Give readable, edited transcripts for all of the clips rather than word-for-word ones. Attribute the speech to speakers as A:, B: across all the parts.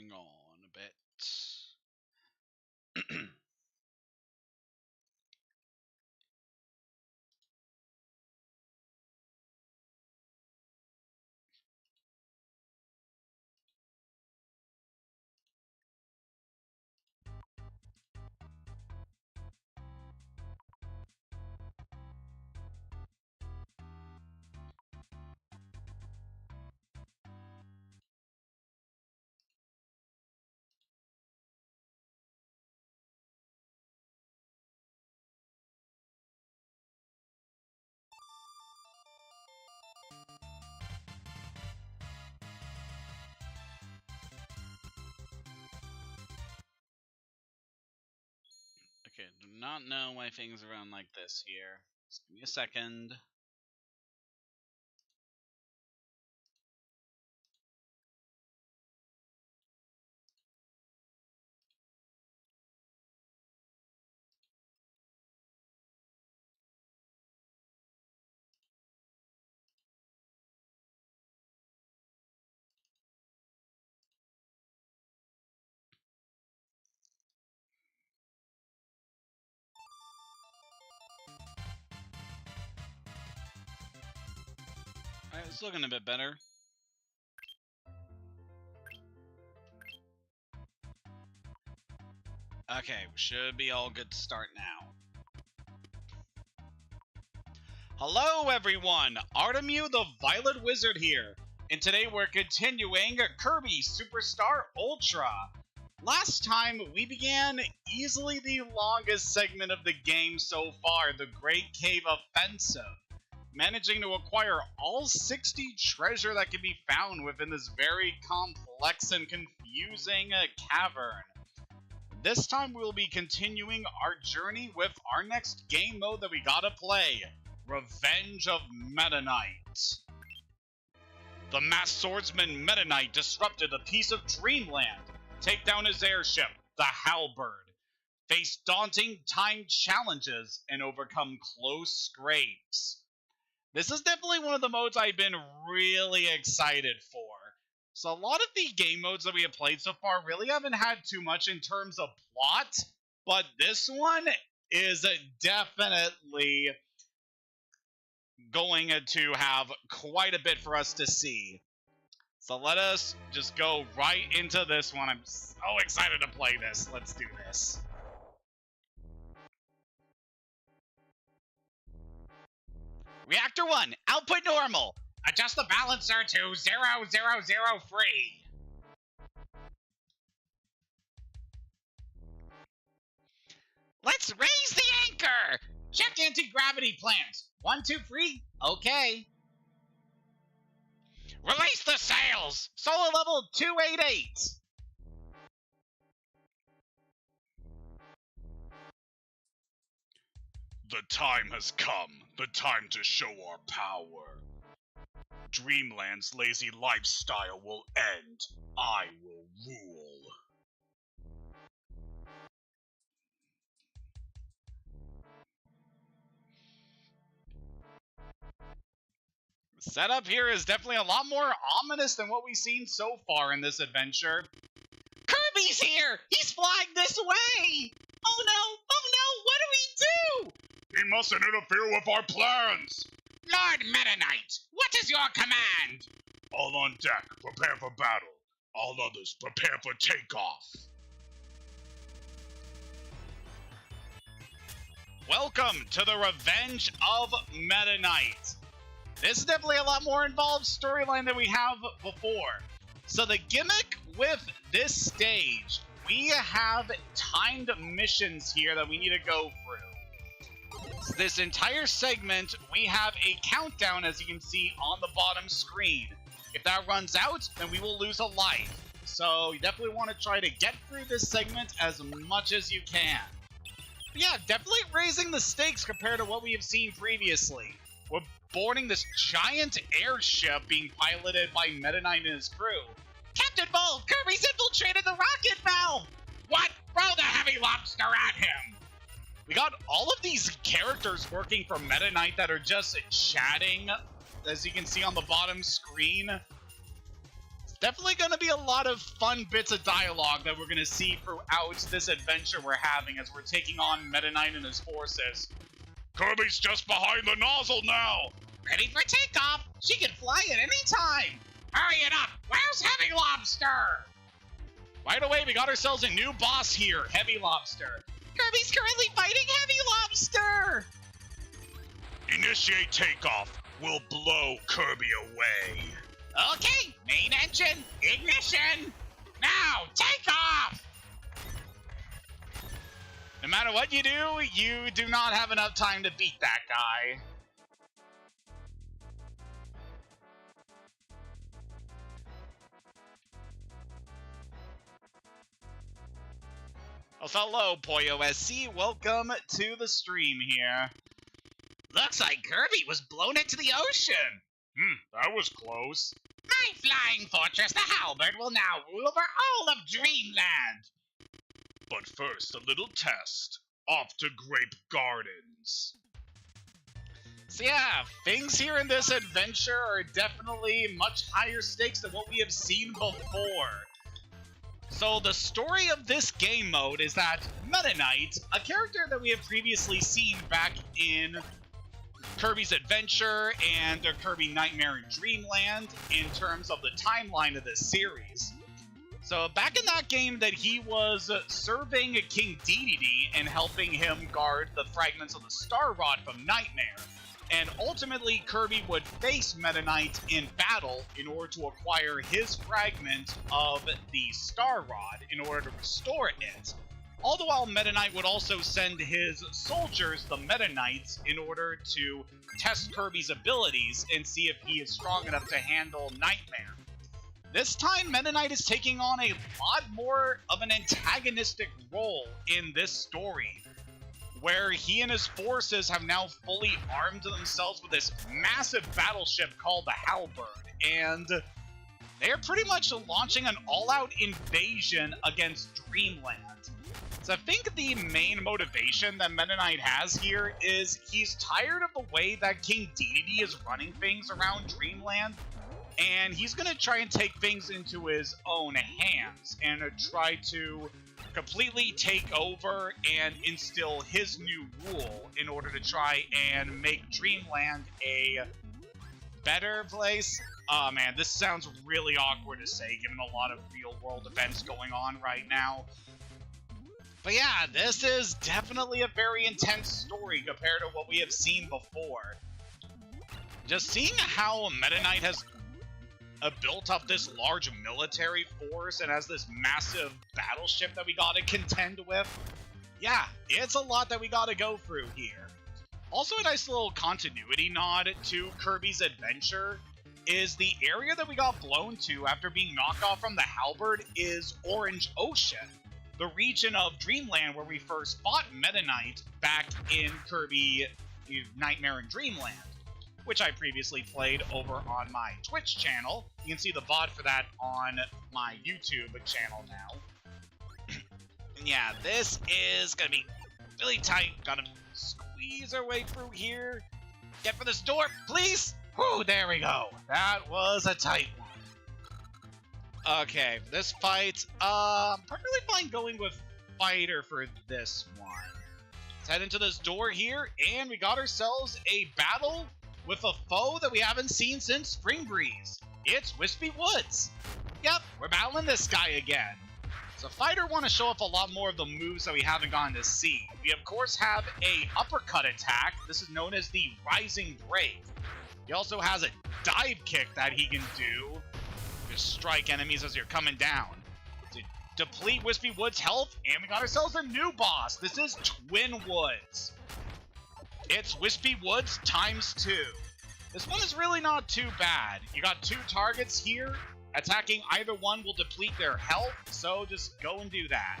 A: hang on a bit. Okay, do not know why things are run like this here. Just give me a second. Alright, it's looking a bit better. Okay, we should be all good to start now. Hello everyone! Artemu the Violet Wizard here, and today we're continuing Kirby Superstar Ultra. Last time, we began easily the longest segment of the game so far, the Great Cave Offensive, managing to acquire all 60 treasure that can be found within this very complex and confusing cavern. This time we'll be continuing our journey with our next game mode that we gotta play, Revenge of Meta Knight. The masked swordsman Meta Knight disrupted the peace of Dreamland, take down his airship, the Halberd, face daunting time challenges, and overcome close scrapes. This is definitely one of the modes I've been really excited for. So a lot of the game modes that we have played so far really haven't had too much in terms of plot, but this one is definitely going to have quite a bit for us to see. So let us just go right into this one. I'm so excited to play this. Let's do this. Reactor 1, output normal. Adjust the balancer to 0003. Let's raise the anchor! Check anti-gravity plans. 1, 2, 3. Okay. Release the sails! Solar level 288! The time has come. The time to show our power. Dreamland's lazy lifestyle will end. I will rule. The setup here is definitely a lot more ominous than what we've seen so far in this adventure. Kirby's here! He's flying this way! Oh no! Oh no! What do we do?
B: He mustn't interfere with our plans!
C: Lord Meta Knight, what is your command?
B: All on deck, prepare for battle. All others, prepare for takeoff.
A: Welcome to the Revenge of Meta Knight. This is definitely a lot more involved storyline than we have before. So the gimmick with this stage, we have timed missions here that we need to go through. So this entire segment, we have a countdown, as you can see on the bottom screen. If that runs out, then we will lose a life. So you definitely want to try to get through this segment as much as you can. But yeah, definitely raising the stakes compared to what we have seen previously. We're boarding this giant airship being piloted by Meta Knight and his crew.
C: Captain Bull, Kirby's infiltrated the rocket valve! What? Throw the heavy lobster at him!
A: We got all of these characters working for Meta Knight that are just chatting, as you can see on the bottom screen. Definitely going to be a lot of fun bits of dialogue that we're going to see throughout this adventure we're having as we're taking on Meta Knight and his forces.
B: Kirby's just behind the nozzle now.
C: Ready for takeoff. She can fly at any time. Hurry it up. Where's Heavy Lobster?
A: Right away, we got ourselves a new boss here, Heavy Lobster.
C: Kirby's currently fighting Heavy Lobster.
B: Initiate takeoff. We'll blow Kirby away.
C: Okay, main engine, ignition. Now, take off.
A: No matter what you do not have enough time to beat that guy. Oh, hello, Poyo SC. Welcome to the stream here.
C: Looks like Kirby was blown into the ocean.
B: That was close.
C: My flying fortress, the Halberd, will now rule over all of Dreamland.
B: But first, a little test. Off to Grape Gardens.
A: So yeah, things here in this adventure are definitely much higher stakes than what we have seen before. So the story of this game mode is that Meta Knight, a character that we have previously seen back in Kirby's Adventure and Kirby Nightmare in Dreamland in terms of the timeline of this series. So back in that game that he was serving King Dedede and helping him guard the fragments of the Star Rod from Nightmare. And ultimately Kirby would face Meta Knight in battle in order to acquire his fragment of the Star Rod in order to restore it. All the while, Meta Knight would also send his soldiers, the Meta Knights, in order to test Kirby's abilities and see if he is strong enough to handle Nightmare. This time, Meta Knight is taking on a lot more of an antagonistic role in this story, where he and his forces have now fully armed themselves with this massive battleship called the Halberd, and they're pretty much launching an all-out invasion against Dreamland. So I think the main motivation that Meta Knight has here is he's tired of the way that King Dedede is running things around Dreamland, and he's going to try and take things into his own hands and try to completely take over and instill his new rule in order to try and make Dreamland a better place. Oh man, this sounds really awkward to say given a lot of real-world events going on right now. But yeah, this is definitely a very intense story compared to what we have seen before. Just seeing how Meta Knight has built up this large military force and has this massive battleship that we gotta contend with. Yeah, it's a lot that we gotta go through here. Also a nice little continuity nod to Kirby's Adventure is the area that we got blown to after being knocked off from the Halberd is Orange Ocean, the region of Dreamland where we first fought Meta Knight back in Kirby Nightmare in Dreamland, which I previously played over on my Twitch channel. You can see the VOD for that on my YouTube channel now. And yeah, this is gonna be really tight. Gotta squeeze our way through here. Get for this door, please! Whew, there we go. That was a tight one. Okay, this fight, perfectly fine going with fighter for this one. Let's head into this door here, and we got ourselves a battle with a foe that we haven't seen since Spring Breeze. It's Wispy Woods. Yep, we're battling this guy again. So fighter want to show off a lot more of the moves that we haven't gotten to see. We of course have a uppercut attack. This is known as the Rising Brave. He also has a dive kick that he can do. Just strike enemies as you're coming down. To deplete Wispy Woods' health, and we got ourselves a new boss. This is Twin Woods. It's Wispy Woods ×2. This one is really not too bad. You got two targets here. Attacking either one will deplete their health, so just go and do that.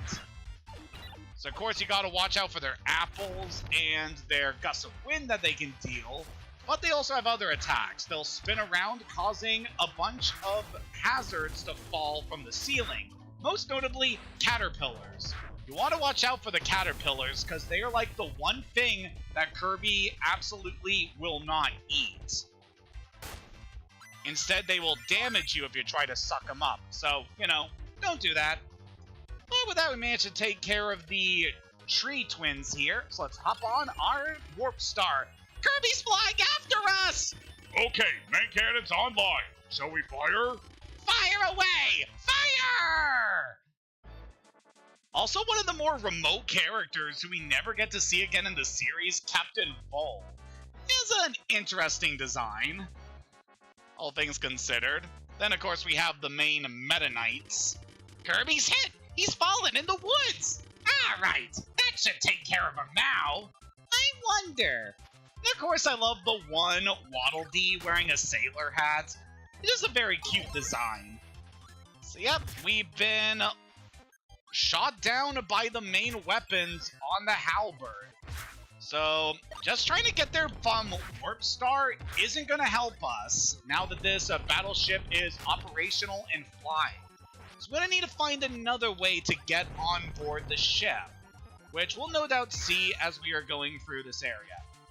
A: So of course you gotta watch out for their apples and their gusts of wind that they can deal. But they also have other attacks. They'll spin around, causing a bunch of hazards to fall from the ceiling. Most notably, caterpillars. You want to watch out for the caterpillars, because they are like the one thing that Kirby absolutely will not eat. Instead, they will damage you if you try to suck them up. So, you know, don't do that. But with that, we managed to take care of the tree twins here. So let's hop on our warp star.
C: Kirby's flying after us!
B: Okay, main cannons online. Shall we fire?
C: Fire away! Fire!
A: Also, one of the more remote characters who we never get to see again in the series, Captain Vol, is an interesting design, all things considered. Then, of course, we have the main Meta Knights.
C: Kirby's hit! He's fallen in the woods! Alright, that should take care of him now.
A: I wonder. And of course, I love the one Waddle Dee wearing a sailor hat. It is a very cute design. So, yep, we've been shot down by the main weapons on the Halberd. So, just trying to get there from Warp Star isn't going to help us now that this battleship is operational and flying. So we're going to need to find another way to get on board the ship, which we'll no doubt see as we are going through this area.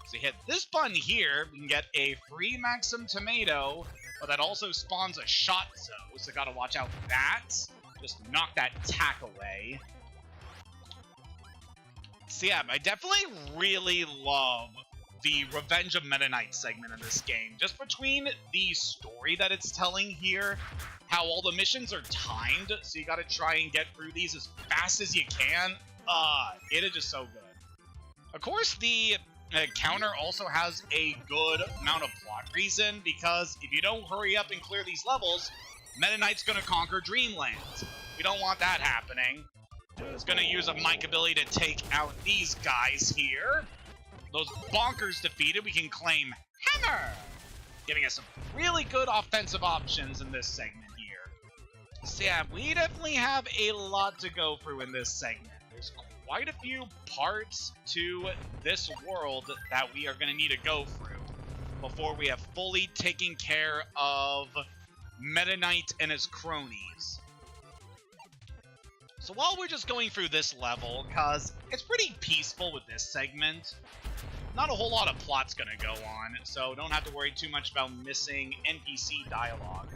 A: So hit this button here, we can get a free Maxim Tomato, but that also spawns a shot zone, so gotta watch out for that. Just knock that tack away. So yeah, I definitely really love the Revenge of Meta Knight segment in this game. Just between the story that it's telling here, how all the missions are timed, so you gotta try and get through these as fast as you can. It is just so good. Of course, the counter also has a good amount of plot reason, because if you don't hurry up and clear these levels, Meta Knight's gonna conquer Dreamland. We don't want that happening. It's gonna use a mic ability to take out these guys here. Those bonkers defeated, we can claim Hammer, giving us some really good offensive options in this segment here. So yeah, we definitely have a lot to go through in this segment. There's quite a few parts to this world that we are going to need to go through before we have fully taken care of Meta Knight and his cronies. So while we're just going through this level, because it's pretty peaceful with this segment, not a whole lot of plot's going to go on, so don't have to worry too much about missing NPC dialogue.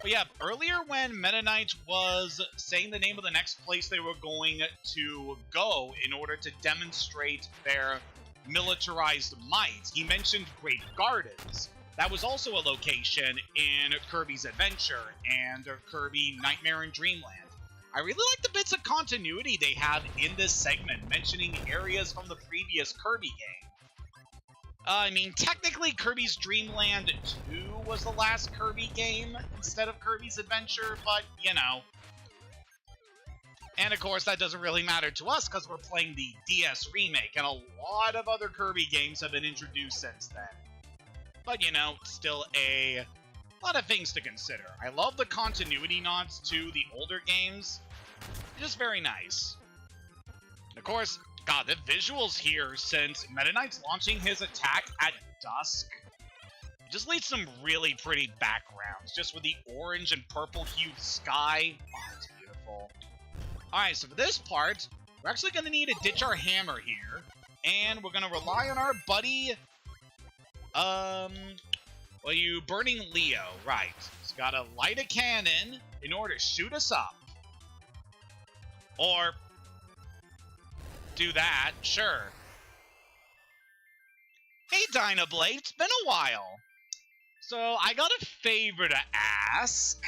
A: But yeah, earlier when Meta Knight was saying the name of the next place they were going to go in order to demonstrate their militarized might, he mentioned Great Gardens. That was also a location in Kirby's Adventure and Kirby Nightmare in Dreamland. I really like the bits of continuity they have in this segment, mentioning areas from the previous Kirby game. I mean, technically Kirby's Dream Land 2 was the last Kirby game instead of Kirby's Adventure, but, you know. And of course, that doesn't really matter to us because we're playing the DS remake, and a lot of other Kirby games have been introduced since then. But, you know, still a lot of things to consider. I love the continuity nods to the older games. They're just very nice. And of course, God, the visuals here, since Meta Knight's launching his attack at dusk, just leaves some really pretty backgrounds, just with the orange and purple-hued sky. Oh, it's beautiful. Alright, so for this part, we're actually going to need to ditch our hammer here, and we're going to rely on our buddy, well, you Burning Leo, right. He's got to light a cannon in order to shoot us up. Or do that, sure. Hey, Dynablade, it's been a while. So, I got a favor to ask.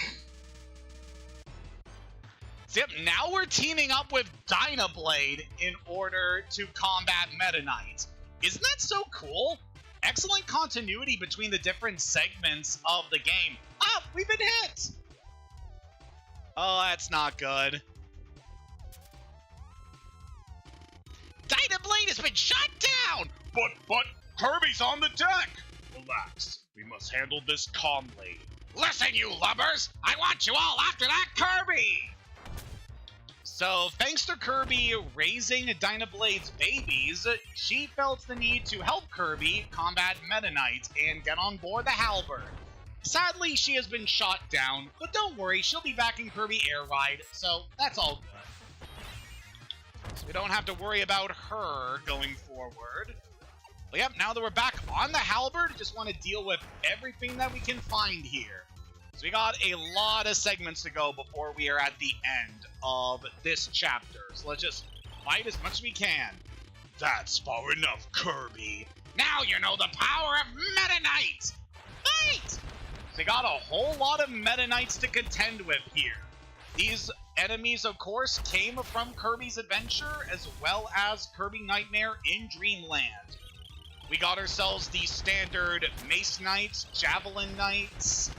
A: So, yep, now we're teaming up with Dynablade in order to combat Meta Knight. Isn't that so cool? Excellent continuity between the different segments of the game. Ah, we've been hit! Oh, that's not good. Dynablade has been shot down!
B: But, Kirby's on the deck! Relax, we must handle this calmly.
C: Listen, you lubbers! I want you all after that Kirby!
A: So, thanks to Kirby raising Dynablade's babies, she felt the need to help Kirby combat Meta Knight and get on board the Halberd. Sadly, she has been shot down, but don't worry, she'll be back in Kirby Air Ride, so that's all good. So we don't have to worry about her going forward. But yep, now that we're back on the Halberd, just want to deal with everything that we can find here. So we got a lot of segments to go before we are at the end of this chapter. So let's just fight as much as we can.
B: That's far enough, Kirby.
C: Now you know the power of Meta Knight! Fight!
A: So we got a whole lot of Meta Knights to contend with here. These enemies, of course, came from Kirby's Adventure, as well as Kirby Nightmare in Dreamland. We got ourselves the standard Mace Knights, Javelin Knights,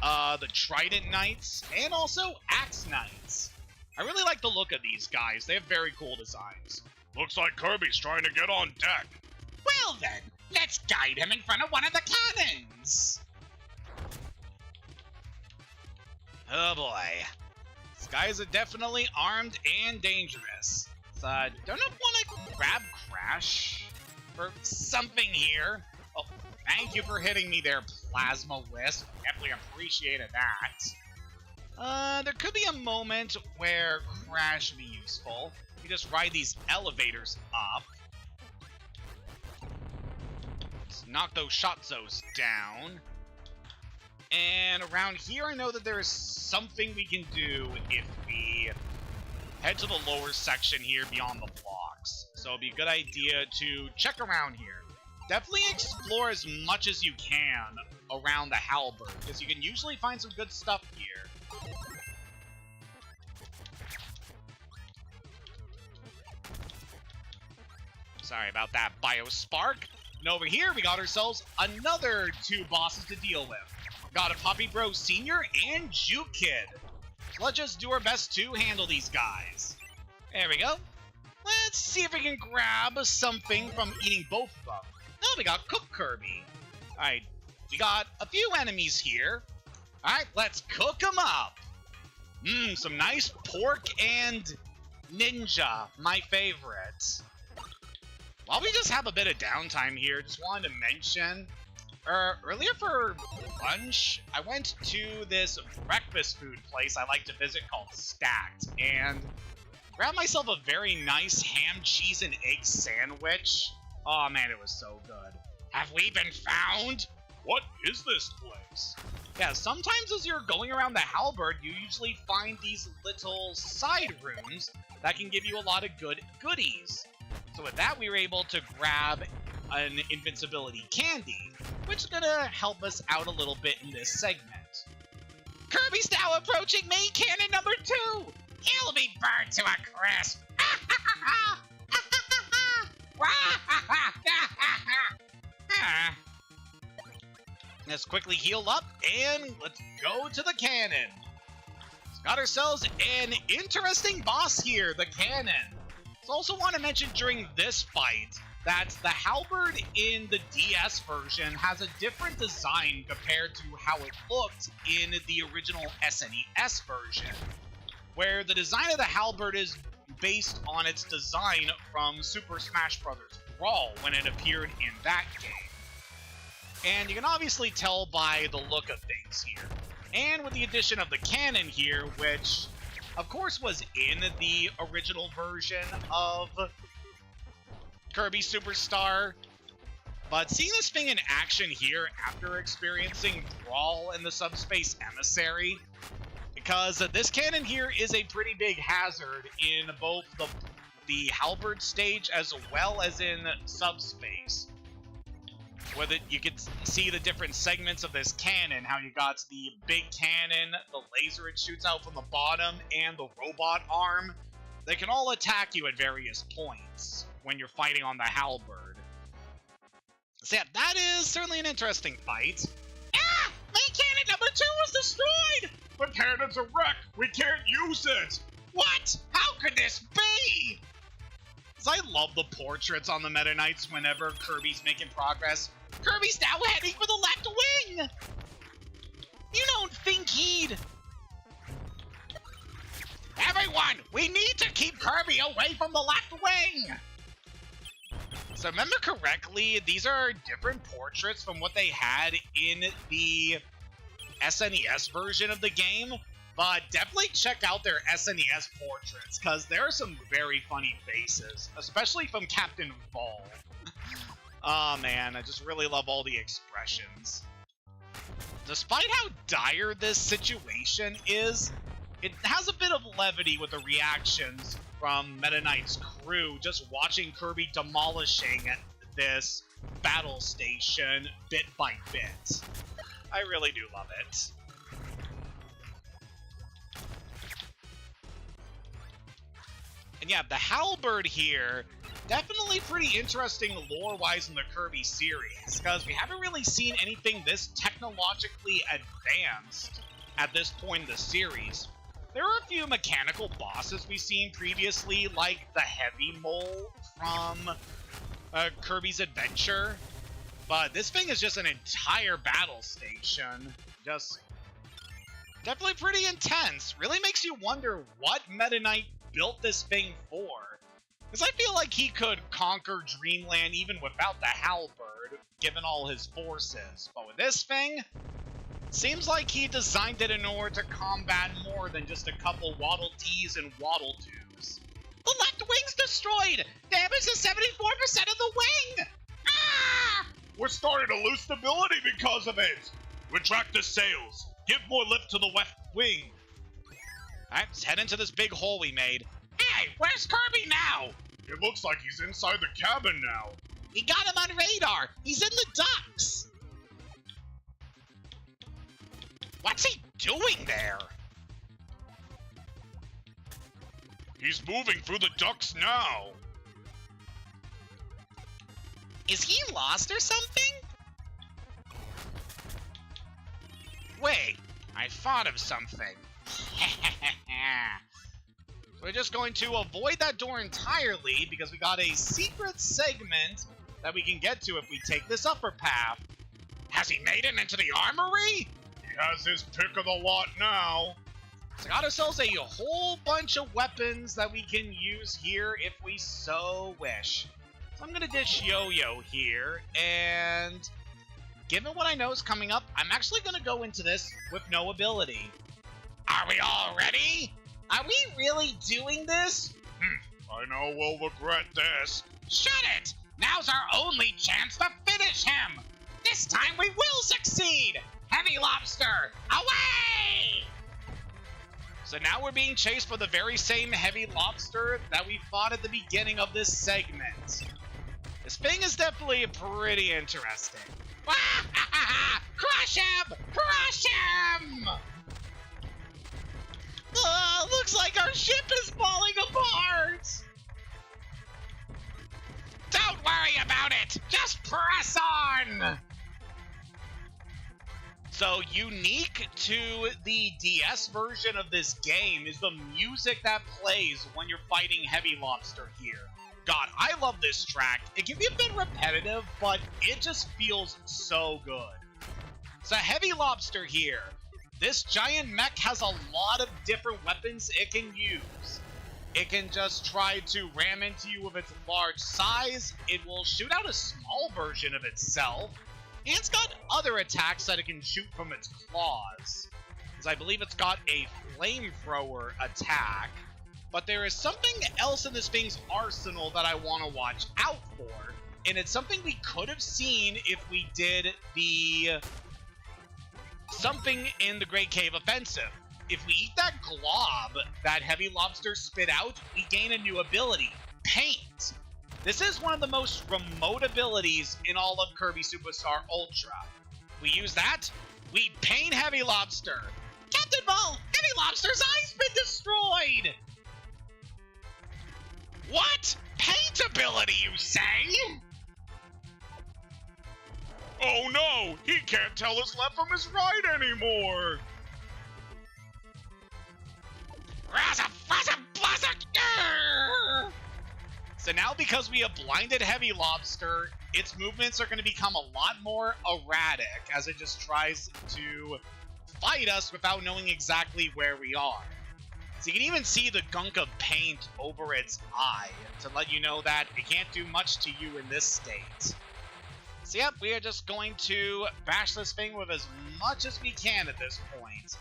A: the Trident Knights, and also Axe Knights. I really like the look of these guys. They have very cool designs.
B: Looks like Kirby's trying to get on deck.
C: Well then, let's guide him in front of one of the cannons!
A: Oh boy. These guys are definitely armed and dangerous. So I don't know if I want to grab Crash for something here. Oh, thank you for hitting me there, Plasma Wisp. Definitely appreciated that. There could be a moment where Crash would be useful. You just ride these elevators up. Let's knock those Shotzos down. And around here, I know that there is something we can do if we head to the lower section here beyond the blocks. So it'd be a good idea to check around here. Definitely explore as much as you can around the Halberd, because you can usually find some good stuff here. Sorry about that, Biospark. And over here, we got ourselves another 2 bosses to deal with. Got a Poppy Bro Senior and Juke Kid. So let's just do our best to handle these guys. There we go. Let's see if we can grab something from eating both of them. Oh, we got Cook Kirby. Alright, we got a few enemies here. Alright, let's cook them up. Some nice pork and ninja, my favorite. While we just have a bit of downtime here, just wanted to mention, earlier for lunch, I went to this breakfast food place I like to visit called Stacked, and grabbed myself a very nice ham, cheese, and egg sandwich. Oh man, it was so good.
C: Have we been found?
B: What is this place?
A: Yeah, sometimes as you're going around the Halberd, you usually find these little side rooms that can give you a lot of good goodies. So with that, we were able to grab an invincibility candy, which is gonna help us out a little bit in this segment.
C: Kirby's now approaching main cannon number 2! He'll be burned to a crisp!
A: Let's quickly heal up, and let's go to the cannon. Got ourselves an interesting boss here, the cannon. So also want to mention during this fight that the Halberd in the DS version has a different design compared to how it looked in the original SNES version, where the design of the Halberd is based on its design from Super Smash Bros. Brawl when it appeared in that game. And you can obviously tell by the look of things here. And with the addition of the cannon here, which of course was in the original version of Kirby Superstar, but seeing this thing in action here after experiencing Brawl and the Subspace Emissary, because this cannon here is a pretty big hazard in both the Halberd stage as well as in Subspace. Where you can see the different segments of this cannon, how you got the big cannon, the laser it shoots out from the bottom, and the robot arm. They can all attack you at various points when you're fighting on the Halberd. So yeah, that is certainly an interesting fight.
C: Ah! Main cannon number 2 was destroyed!
B: The cannon's a wreck! We can't use it!
C: What? How could this be?
A: I love the portraits on the Meta Knights whenever Kirby's making progress.
C: Kirby's now heading for the left wing! You don't think he'd... Everyone, we need to keep Kirby away from the left wing!
A: So remember correctly, these are different portraits from what they had in the SNES version of the game. But definitely check out their SNES portraits, because there are some very funny faces, especially from Captain Vol. Oh man, I just really love all the expressions. Despite how dire this situation is, it has a bit of levity with the reactions from Meta Knight's crew just watching Kirby demolishing this battle station bit by bit. I really do love it. And yeah, the Halberd here, definitely pretty interesting lore-wise in the Kirby series, because we haven't really seen anything this technologically advanced at this point in the series. There are a few mechanical bosses we've seen previously, like the Heavy Mole from Kirby's Adventure, but this thing is just an entire battle station. Just definitely pretty intense. Really makes you wonder what Meta Knight built this thing for. Because I feel like he could conquer Dreamland even without the Halberd, given all his forces. But with this thing, seems like he designed it in order to combat more than just a couple Waddle Dees and Waddle Doos.
C: The left wing's destroyed! Damage to 74% of the wing! Ah!
B: We're starting to lose stability because of it! Retract the sails! Give more lift to the left wing!
A: Alright, let's head into this big hole we made.
C: Hey, where's Kirby now?
B: It looks like he's inside the cabin now.
C: We got him on radar! He's in the ducts!
A: What's he doing there?
B: He's moving through the ducts now.
C: Is he lost or something?
A: Wait, I thought of something. We're just going to avoid that door entirely because we got a secret segment that we can get to if we take this upper path.
C: Has he made it into the armory?
B: He has his pick of the lot now.
A: So got ourselves a whole bunch of weapons that we can use here if we so wish. So I'm gonna dish Yo-Yo here, and given what I know is coming up, I'm actually gonna go into this with no ability.
C: Are we all ready?
A: Are we really doing this?
B: I know we'll regret this.
C: Shut it! Now's our only chance to finish him! This time we will succeed! Heavy Lobster, away!
A: So now we're being chased for the very same Heavy Lobster that we fought at the beginning of this segment. This thing is definitely pretty interesting.
C: Crush him! Crush him! Looks like our ship is falling apart! Don't worry about it! Just press on!
A: So unique to the DS version of this game is the music that plays when you're fighting Heavy Lobster here. God, I love this track. It can be a bit repetitive, but it just feels so good. So Heavy Lobster here. This giant mech has a lot of different weapons it can use. It can just try to ram into you with its large size. It will shoot out a small version of itself. And it's got other attacks that it can shoot from its claws. Because I believe it's got a flamethrower attack. But there is something else in this thing's arsenal that I want to watch out for. And it's something we could have seen if we did the something in the Great Cave Offensive. If we eat that glob that Heavy Lobster spit out, we gain a new ability, Paint. This is one of the most remote abilities in all of Kirby Superstar Ultra. We use that, we paint Heavy Lobster.
C: Captain Ball, Heavy Lobster's eye's been destroyed! What? Paint ability, you say?
B: Oh no! He can't tell his left from his right anymore!
A: So now because we have blinded Heavy Lobster, its movements are going to become a lot more erratic as it just tries to fight us without knowing exactly where we are. So you can even see the gunk of paint over its eye to let you know that it can't do much to you in this state. So yep, we are just going to bash this thing with as much as we can at this point.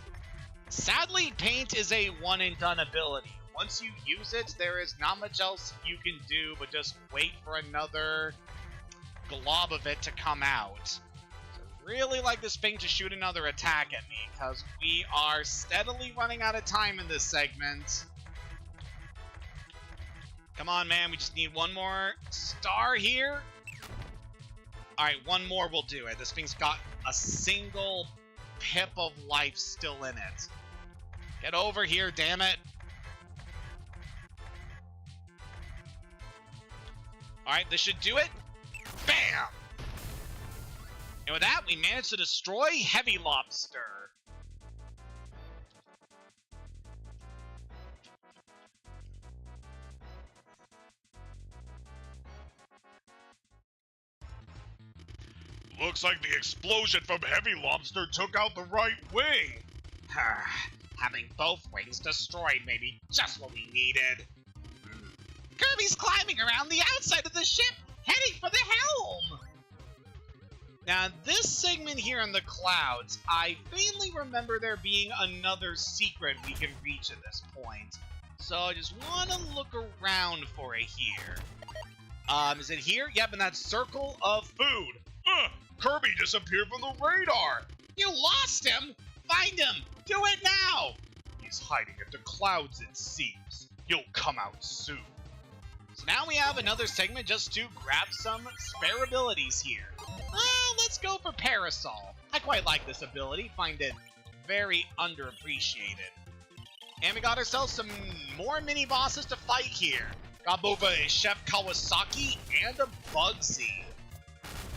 A: Sadly, Paint is a one-and-done ability. Once you use it, there is not much else you can do but just wait for another glob of it to come out. So really like this thing to shoot another attack at me, because we are steadily running out of time in this segment. Come on, man, we just need one more star here. Alright, one more will do it. This thing's got a single pip of life still in it. Get over here, damn it. Alright, this should do it. Bam! And with that, we managed to destroy Heavy Lobster.
B: Looks like the explosion from Heavy Lobster took out the right wing.
C: Having both wings destroyed may be just what we needed. Kirby's climbing around the outside of the ship, heading for the helm!
A: Now, this segment here in the clouds, I vaguely remember there being another secret we can reach at this point. So I just want to look around for it here. Is it here? Yep, in that circle of food.
B: Kirby disappeared from the radar.
C: You lost him! Find him! Do it now!
B: He's hiding in the clouds, it seems. He'll come out soon.
A: So now we have another segment just to grab some spare abilities here. Let's go for Parasol. I quite like this ability, find it very underappreciated. And we got ourselves some more mini-bosses to fight here. Got both a Chef Kawasaki and a Bugsy.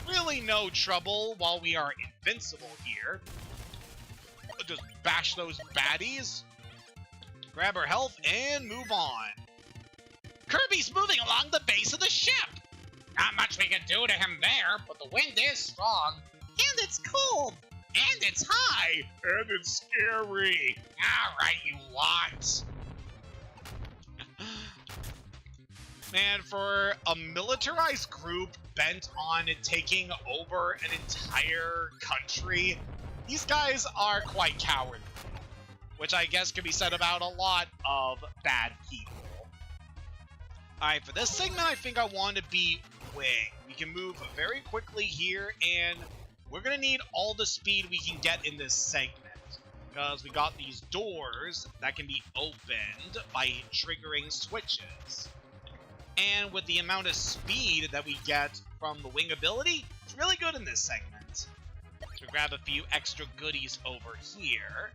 A: Really no trouble while we are invincible here. Just bash those baddies, grab our health, and move on.
C: Kirby's moving along the base of the ship! Not much we can do to him there, but the wind is strong. And it's cold! And it's high!
B: And it's scary!
C: Alright, you lot!
A: Man, for a militarized group bent on taking over an entire country, these guys are quite cowardly, which I guess can be said about a lot of bad people. Alright, for this segment, I think I want to be Wing. We can move very quickly here, and we're going to need all the speed we can get in this segment, because we got these doors that can be opened by triggering switches. And with the amount of speed that we get from the wing ability, it's really good in this segment. So grab a few extra goodies over here,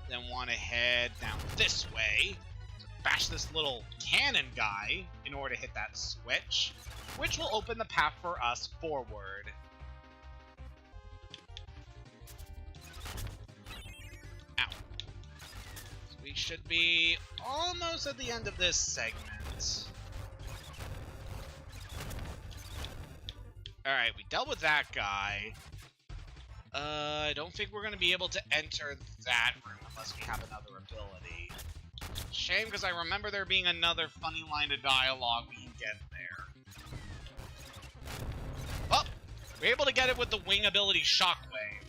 A: then want to head down this way to bash this little cannon guy in order to hit that switch, which will open the path for us forward. Ow. So we should be almost at the end of this segment. Alright, we dealt with that guy. I don't think we're going to be able to enter that room unless we have another ability. Shame, because I remember there being another funny line of dialogue we can get there. Oh! We're able to get it with the wing ability Shockwave.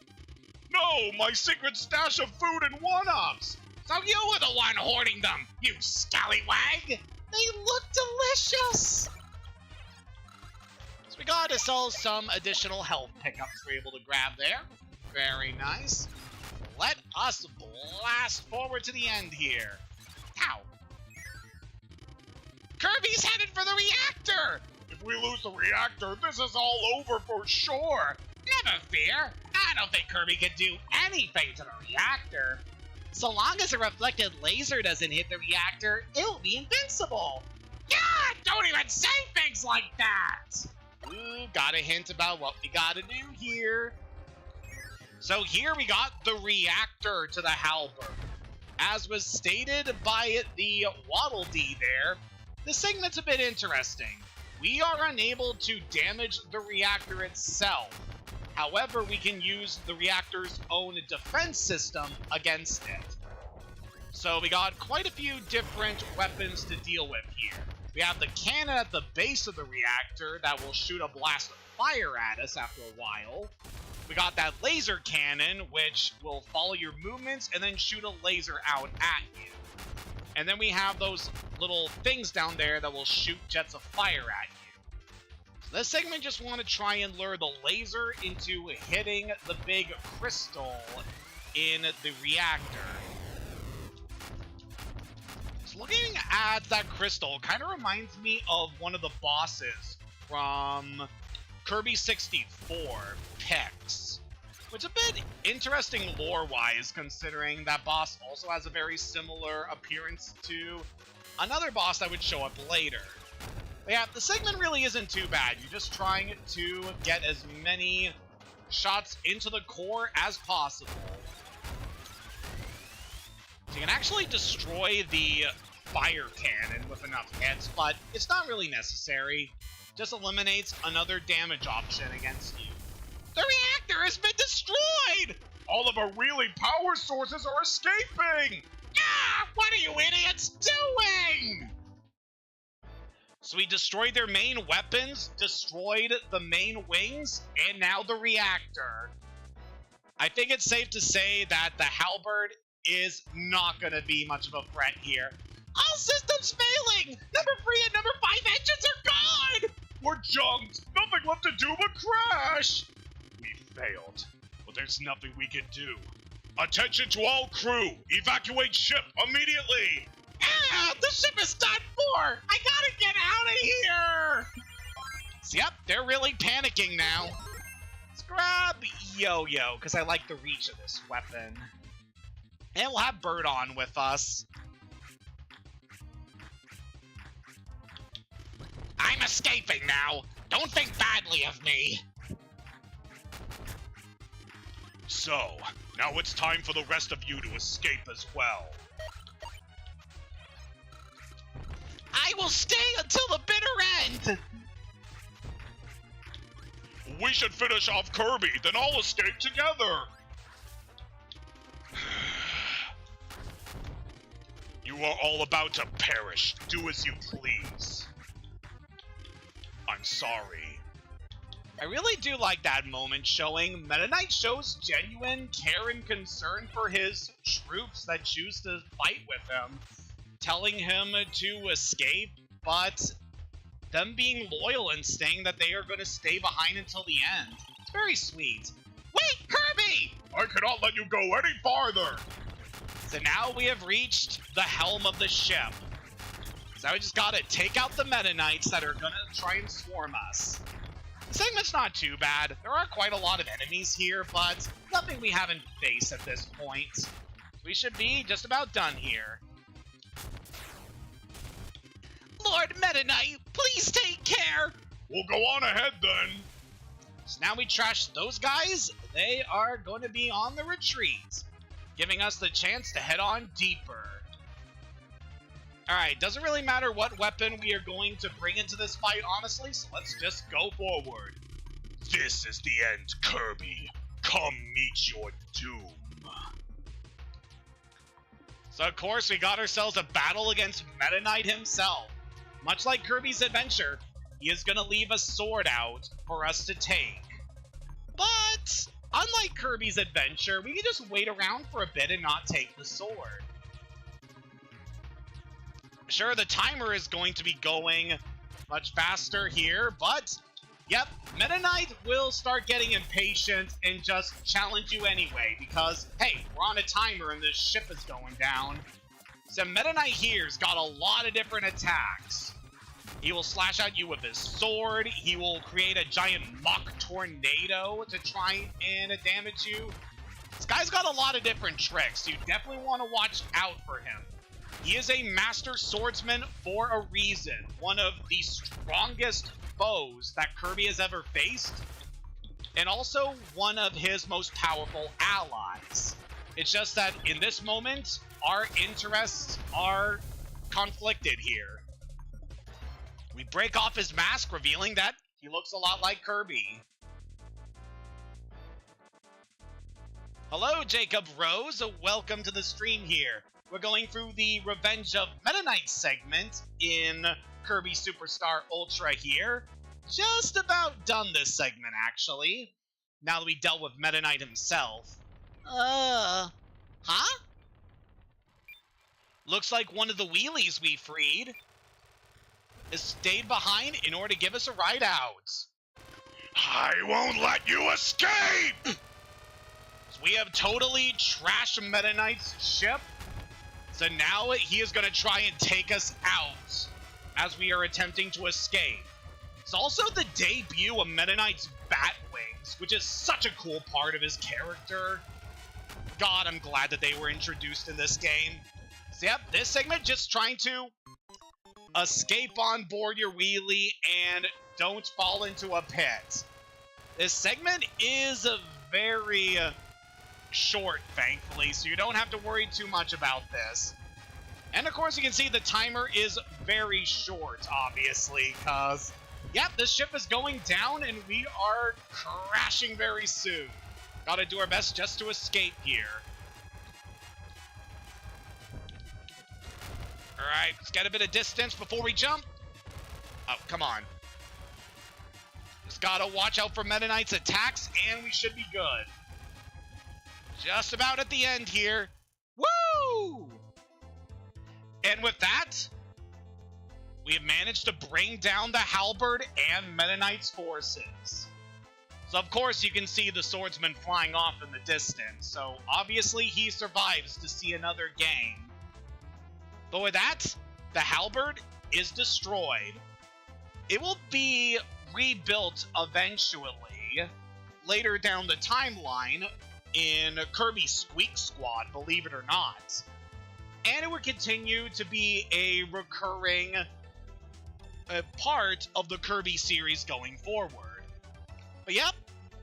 B: No! My secret stash of food and one-ups!
C: So you were the one hoarding them, you scallywag! They look delicious!
A: We got ourselves some additional health pickups we're able to grab there. Very nice. Let us blast forward to the end here. Ow.
C: Kirby's headed for the reactor!
B: If we lose the reactor, this is all over for sure!
C: Never fear! I don't think Kirby can do anything to the reactor. So long as a reflected laser doesn't hit the reactor, it'll be invincible! Yeah! Don't even say things like that!
A: Ooh, got a hint about what we gotta do here. So here we got the reactor to the Halberd. As was stated by the Waddle Dee there, the segment's a bit interesting. We are unable to damage the reactor itself. However, we can use the reactor's own defense system against it. So we got quite a few different weapons to deal with here. We have the cannon at the base of the reactor that will shoot a blast of fire at us after a while. We got that laser cannon, which will follow your movements and then shoot a laser out at you. And then we have those little things down there that will shoot jets of fire at you. This segment just want to try and lure the laser into hitting the big crystal in the reactor. So looking at that crystal kind of reminds me of one of the bosses from Kirby 64, Pix. Which is a bit interesting lore-wise, considering that boss also has a very similar appearance to another boss that would show up later. But yeah, the segment really isn't too bad. You're just trying to get as many shots into the core as possible. So you can actually destroy the fire cannon with enough hits, but it's not really necessary. Just eliminates another damage option against you. The reactor has been destroyed!
B: All of our really power sources are escaping!
C: Ah! What are you idiots doing?
A: So we destroyed their main weapons, destroyed the main wings, and now the reactor. I think it's safe to say that the Halberd is not going to be much of a threat here.
C: All systems failing! Number 3 and number 5 engines are gone!
B: We're junked! Nothing left to do but crash! We failed, but there's nothing we can do. Attention to all crew! Evacuate ship immediately!
C: Ah! The ship is done for! I gotta get out of here!
A: So, yep, they're really panicking now. Let's grab Yo-Yo, because I like the reach of this weapon. And we'll have Bird on with us.
C: I'm escaping now. Don't think badly of me.
B: So, now it's time for the rest of you to escape as well.
C: I will stay until the bitter end!
B: We should finish off Kirby, then all escape together! You are all about to perish. Do as you please. I'm sorry.
A: I really do like that moment showing Meta Knight shows genuine care and concern for his troops that choose to fight with him, telling him to escape, but them being loyal and saying that they are going to stay behind until the end. It's very sweet.
C: Wait, Kirby!
B: I cannot let you go any farther!
A: So now we have reached the helm of the ship. So we just gotta take out the Meta Knights that are gonna try and swarm us. The segment's not too bad. There are quite a lot of enemies here, but nothing we haven't faced at this point. We should be just about done here.
C: Lord Meta Knight, please take care!
B: We'll go on ahead then.
A: So now we trash those guys. They are going to be on the retreat, giving us the chance to head on deeper. Alright, doesn't really matter what weapon we are going to bring into this fight, honestly, so let's just go forward.
B: This is the end, Kirby. Come meet your doom.
A: So of course we got ourselves a battle against Meta Knight himself. Much like Kirby's adventure, he is going to leave a sword out for us to take. But unlike Kirby's adventure, we can just wait around for a bit and not take the sword. Sure, the timer is going to be going much faster here, but yep, Meta Knight will start getting impatient and just challenge you anyway, because, hey, we're on a timer and the ship is going down. So Meta Knight here's got a lot of different attacks. He will slash at you with his sword, he will create a giant mock tornado to try and damage you. This guy's got a lot of different tricks, you definitely want to watch out for him. He is a master swordsman for a reason, one of the strongest foes that Kirby has ever faced, and also one of his most powerful allies. It's just that in this moment, our interests are conflicted here. We break off his mask, revealing that he looks a lot like Kirby. Hello, Jacob Rose. Welcome to the stream here. We're going through the Revenge of Meta Knight segment in Kirby Superstar Ultra here. Just about done this segment, actually. Now that we dealt with Meta Knight himself.
C: Huh?
A: Looks like one of the wheelies we freed. has stayed behind in order to give us a ride out.
B: I won't let you escape!
A: So we have totally trashed Meta Knight's ship. So now he is going to try and take us out as we are attempting to escape. It's also the debut of Meta Knight's bat wings, which is such a cool part of his character. God, I'm glad that they were introduced in this game. So yep, this segment just trying to escape on board your wheelie and don't fall into a pit. This segment is very short, thankfully, so you don't have to worry too much about this. And of course, you can see the timer is very short, obviously, because, yep, this ship is going down and we are crashing very soon. Gotta do our best just to escape here. Alright, let's get a bit of distance before we jump. Oh, come on. Just gotta watch out for Meta Knight's attacks, and we should be good. Just about at the end here. Woo! And with that, we have managed to bring down the Halberd and Meta Knight's forces. So of course you can see the swordsman flying off in the distance, so obviously he survives to see another game. But with that, the Halberd is destroyed. It will be rebuilt eventually, later down the timeline, in Kirby Squeak Squad, believe it or not. And it will continue to be a recurring part of the Kirby series going forward. But yep,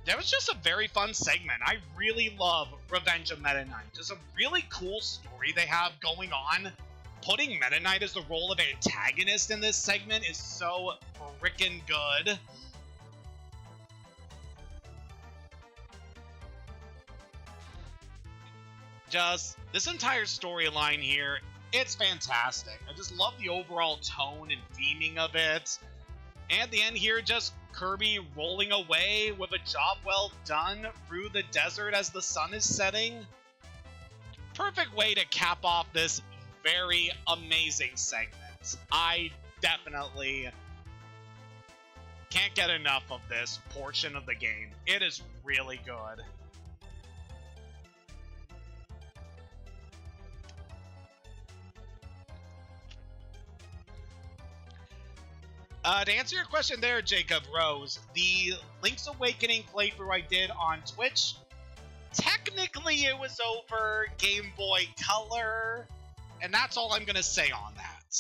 A: that was just a very fun segment. I really love Revenge of Meta Knight. It's a really cool story they have going on. Putting Meta Knight as the role of antagonist in this segment is so frickin' good. Just, this entire storyline here, it's fantastic. I just love the overall tone and theming of it. And at the end here, just Kirby rolling away with a job well done through the desert as the sun is setting. Perfect way to cap off this very amazing segment. I definitely can't get enough of this portion of the game. It is really good. To answer your question there, Jacob Rose, the Link's Awakening playthrough I did on Twitch, technically it was over Game Boy Color, and that's all I'm going to say on that.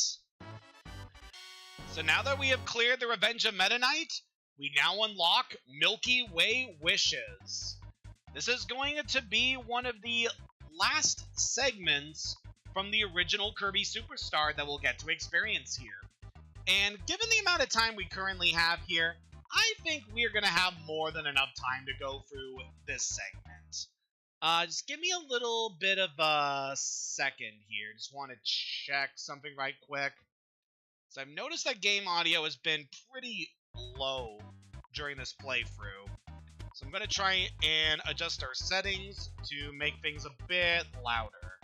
A: So now that we have cleared the Revenge of Meta Knight, we now unlock Milky Way Wishes. This is going to be one of the last segments from the original Kirby Superstar that we'll get to experience here. And given the amount of time we currently have here, I think we're going to have more than enough time to go through this segment. Just give me a little bit of a second here. Just want to check something right quick. So I've noticed that game audio has been pretty low during this playthrough. So I'm going to try and adjust our settings to make things a bit louder.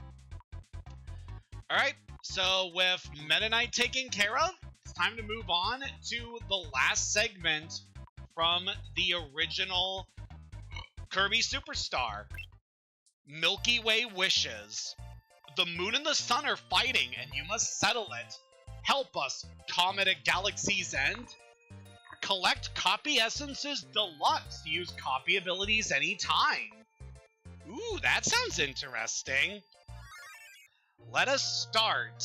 A: Alright, so with Meta Knight taken care of, it's time to move on to the last segment from the original Kirby Superstar. Milky Way Wishes. The moon and the sun are fighting, and you must settle it. Help us, Comet at Galaxy's End. Collect Copy Essences Deluxe to use copy abilities anytime. Ooh, that sounds interesting. Let us start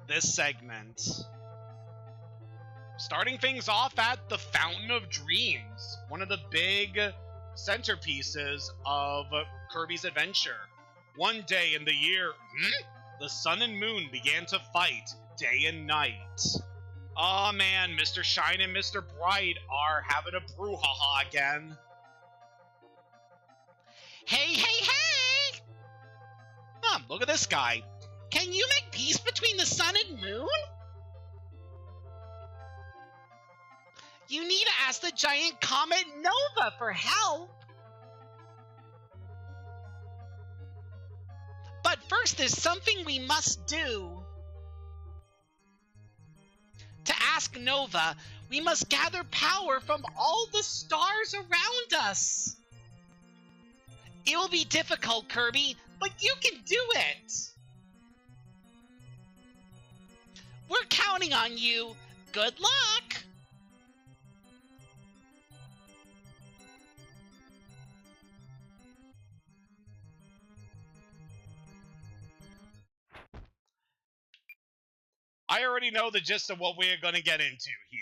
A: this segment. Starting things off at the Fountain of Dreams, one of the big centerpieces of Kirby's adventure. One day in the year, the sun and moon began to fight day and night. Aw man, Mr. Shine and Mr. Bright are having a brouhaha again.
C: Hey, hey, hey!
A: Look at this guy.
C: Can you make peace between the sun and moon? You need to ask the giant comet Nova for help. But first, there's something we must do. To task Nova, we must gather power from all the stars around us. It will be difficult, Kirby, but you can do it. We're counting on you. Good luck.
A: I already know the gist of what we're going to get into here.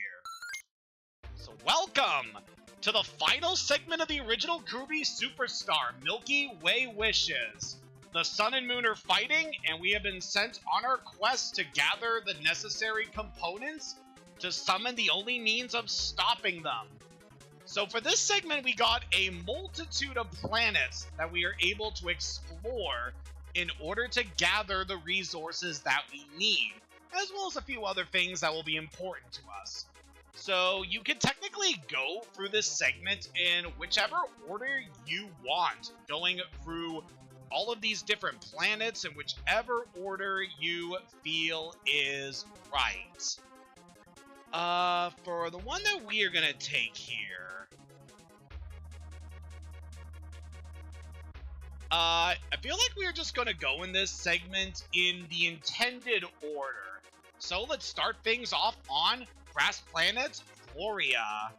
A: So welcome to the final segment of the original Kirby Superstar, Milky Way Wishes. The Sun and Moon are fighting, and we have been sent on our quest to gather the necessary components to summon the only means of stopping them. So for this segment, we got a multitude of planets that we are able to explore in order to gather the resources that we need, as well as a few other things that will be important to us. So you can technically go through this segment in whichever order you want, going through all of these different planets in whichever order you feel is right. For the one that we are going to take here, I feel like we're just going to go in this segment in the intended order. So let's start things off on Grass Planet, Gloria.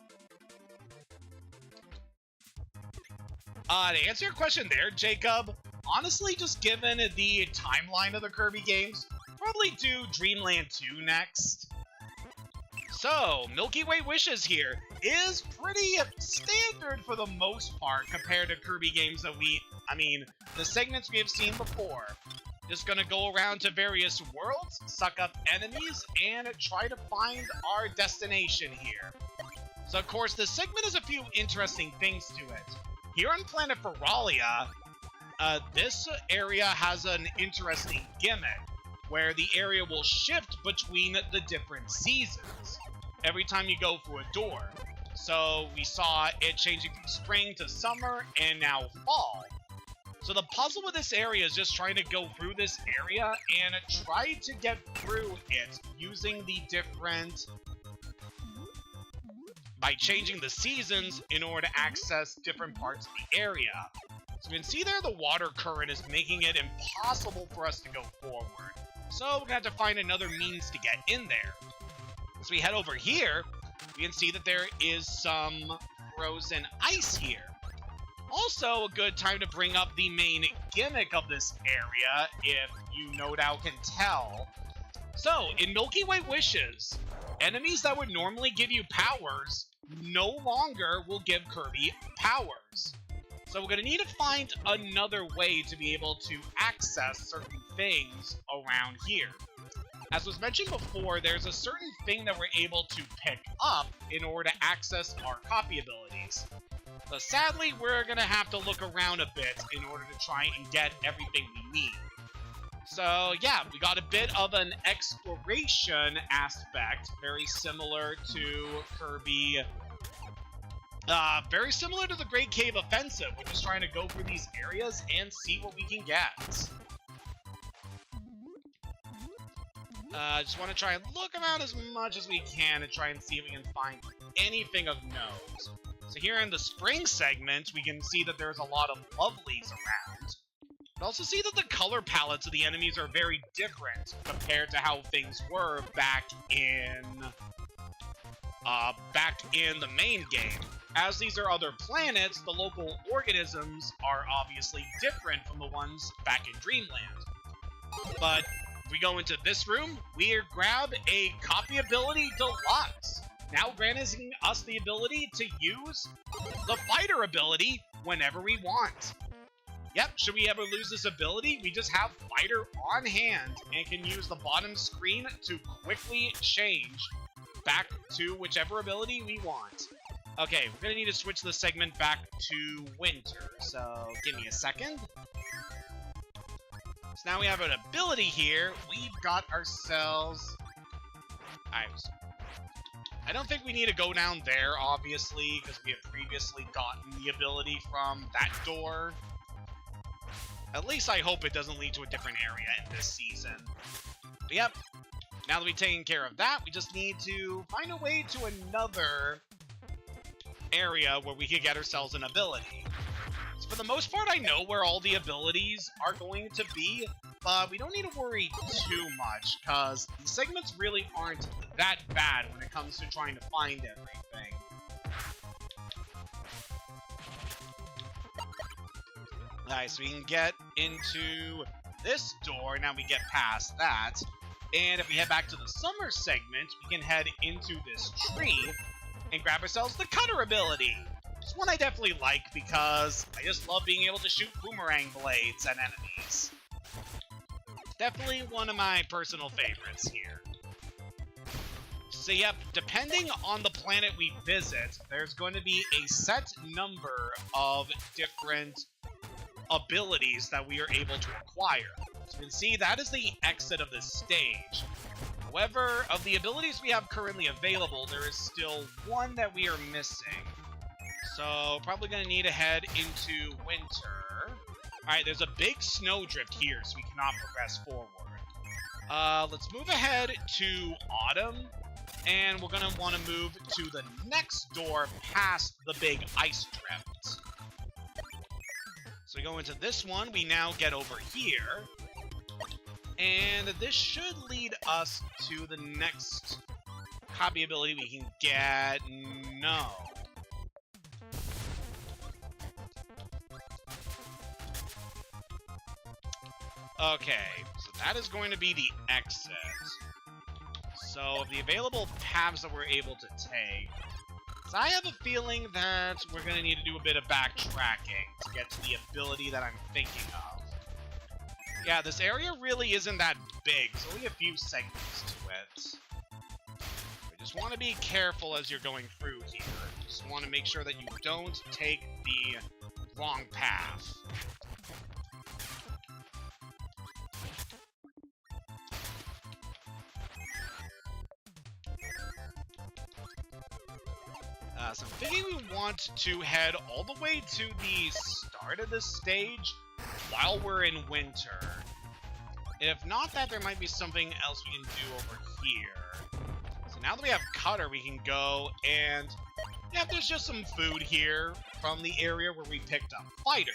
A: To answer your question there, Jacob, honestly, just given the timeline of the Kirby games, probably do Dreamland 2 next. So, Milky Way Wishes here is pretty standard for the most part compared to Kirby games that the segments we have seen before. Just gonna go around to various worlds, suck up enemies, and try to find our destination here. So of course, this segment has a few interesting things to it. Here on planet Feralia, this area has an interesting gimmick, where the area will shift between the different seasons every time you go through a door. So we saw it changing from spring to summer, and now fall. So the puzzle with this area is just trying to go through this area and try to get through it using the different... by changing the seasons in order to access different parts of the area. So you can see there the water current is making it impossible for us to go forward. So we're going to have to find another means to get in there. As we head over here, we can see that there is some frozen ice here. Also, a good time to bring up the main gimmick of this area, if you no doubt can tell. So, in Milky Way Wishes, enemies that would normally give you powers no longer will give Kirby powers. So we're going to need to find another way to be able to access certain things around here. As was mentioned before, there's a certain thing that we're able to pick up in order to access our copy abilities. So sadly, we're going to have to look around a bit in order to try and get everything we need. So yeah, we got a bit of an exploration aspect, very similar to Kirby, very similar to the Great Cave Offensive. We're just trying to go through these areas and see what we can get. Just want to try and look around as much as we can to try and see if we can find anything of note. So here in the spring segment, we can see that there's a lot of lovelies around. But also see that the color palettes of the enemies are very different compared to how things were back in the main game. As these are other planets, the local organisms are obviously different from the ones back in Dreamland. But if we go into this room, we grab a Copy Ability Deluxe, now granting us the ability to use the Fighter ability whenever we want. Yep, should we ever lose this ability, we just have Fighter on hand and can use the bottom screen to quickly change back to whichever ability we want. Okay, we're gonna need to switch the segment back to winter, so give me a second. So now we have an ability here. We've got ourselves... I don't think we need to go down there, obviously, because we have previously gotten the ability from that door. At least I hope it doesn't lead to a different area in this season. But yep, Now that we've taken care of that, we just need to find a way to another area where we could get ourselves an ability. So for the most part, I know where all the abilities are going to be, but we don't need to worry too much, because these segments really aren't that bad when it comes to trying to find everything. Alright, so we can get into this door, now we get past that. And if we head back to the summer segment, we can head into this tree and grab ourselves the cutter ability. It's one I definitely like because I just love being able to shoot boomerang blades at enemies. Definitely one of my personal favorites here. So yep, depending on the planet we visit, there's going to be a set number of different abilities that we are able to acquire. As you can see, that is the exit of this stage. However, of the abilities we have currently available, there is still one that we are missing. So, probably going to need to head into winter. Alright, there's a big snowdrift here, so we cannot progress forward. Let's move ahead to autumn, and we're going to want to move to the next door past the big ice drift. So we go into this one, we now get over here, and this should lead us to the next hobby ability we can get. No. Okay, so that is going to be the exit. So of the available paths that we're able to take, so I have a feeling that we're going to need to do a bit of backtracking to get to the ability that I'm thinking of. Yeah, this area really isn't that big. There's only a few segments to it. You just want to be careful as you're going through here. Just want to make sure that you don't take the wrong path. So I'm thinking we want to head all the way to the start of this stage while we're in winter. If not that, there might be something else we can do over here. So now that we have Cutter, we can go and... yeah, there's just some food here from the area where we picked up Fighter.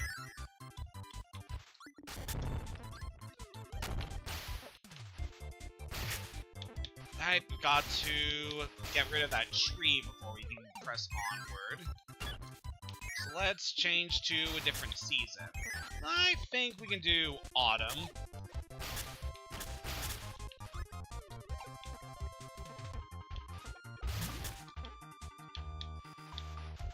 A: Alright, we've got to get rid of that tree before we can press onward. So let's change to a different season. I think we can do autumn.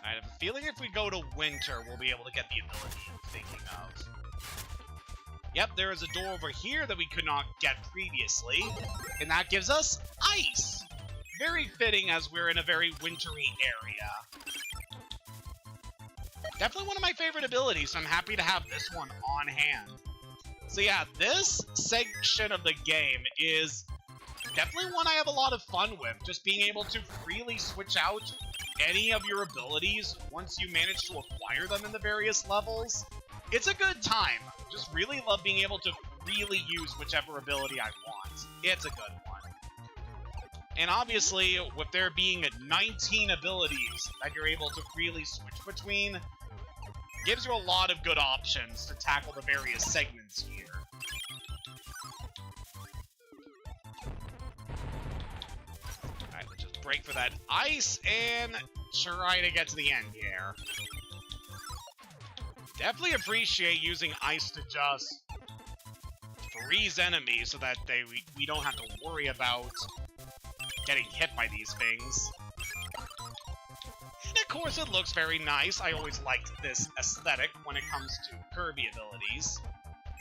A: I have a feeling if we go to winter, we'll be able to get the ability I'm thinking of. Yep, there is a door over here that we could not get previously, and that gives us ice! Very fitting as we're in a very wintry area. Definitely one of my favorite abilities, so I'm happy to have this one on hand. So yeah, this section of the game is definitely one I have a lot of fun with, just being able to freely switch out any of your abilities once you manage to acquire them in the various levels. It's a good time. Just really love being able to freely use whichever ability I want. It's a good one. And obviously, with there being 19 abilities that you're able to freely switch between, gives you a lot of good options to tackle the various segments here. Alright, let's just break for that ice and try to get to the end here. Definitely appreciate using ice to just freeze enemies so that we don't have to worry about getting hit by these things. And of course it looks very nice. I always liked this aesthetic when it comes to Kirby abilities.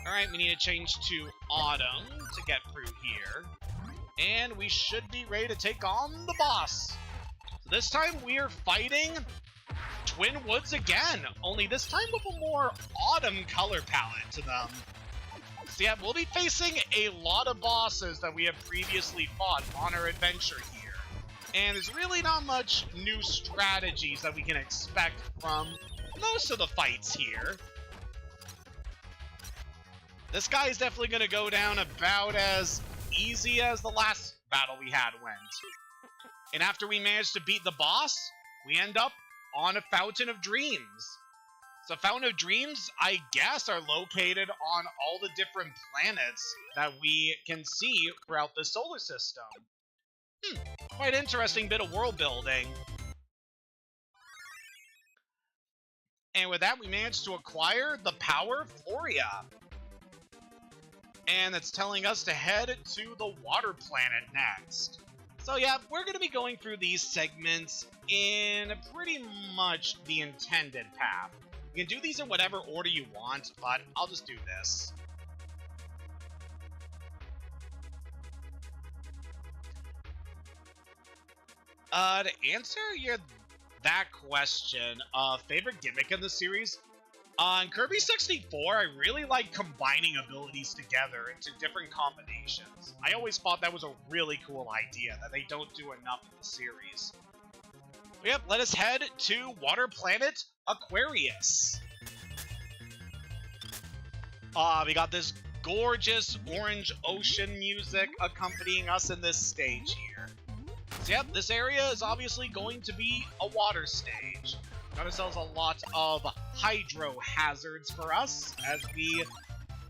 A: Alright, we need to change to autumn to get through here. And we should be ready to take on the boss. So this time we are fighting Twin Woods again, only this time with a more autumn color palette to them. So yeah, we'll be facing a lot of bosses that we have previously fought on our adventure here. And there's really not much new strategies that we can expect from most of the fights here. This guy is definitely going to go down about as easy as the last battle we had went. And after we managed to beat the boss, we end up on a Fountain of Dreams. So Fountain of Dreams, I guess, are located on all the different planets that we can see throughout the solar system. Quite interesting bit of world building. And with that, we managed to acquire the Power Floria. And it's telling us to head to the water planet next. So yeah, we're going to be going through these segments in pretty much the intended path. You can do these in whatever order you want, but I'll just do this. To answer that question, favorite gimmick in the series? On Kirby 64, I really like combining abilities together into different combinations. I always thought that was a really cool idea that they don't do enough in the series. Yep, let us head to Water Planet Aquarius. We got this gorgeous orange ocean music accompanying us in this stage here. So yep, this area is obviously going to be a water stage. Got ourselves a lot of hydro hazards for us as we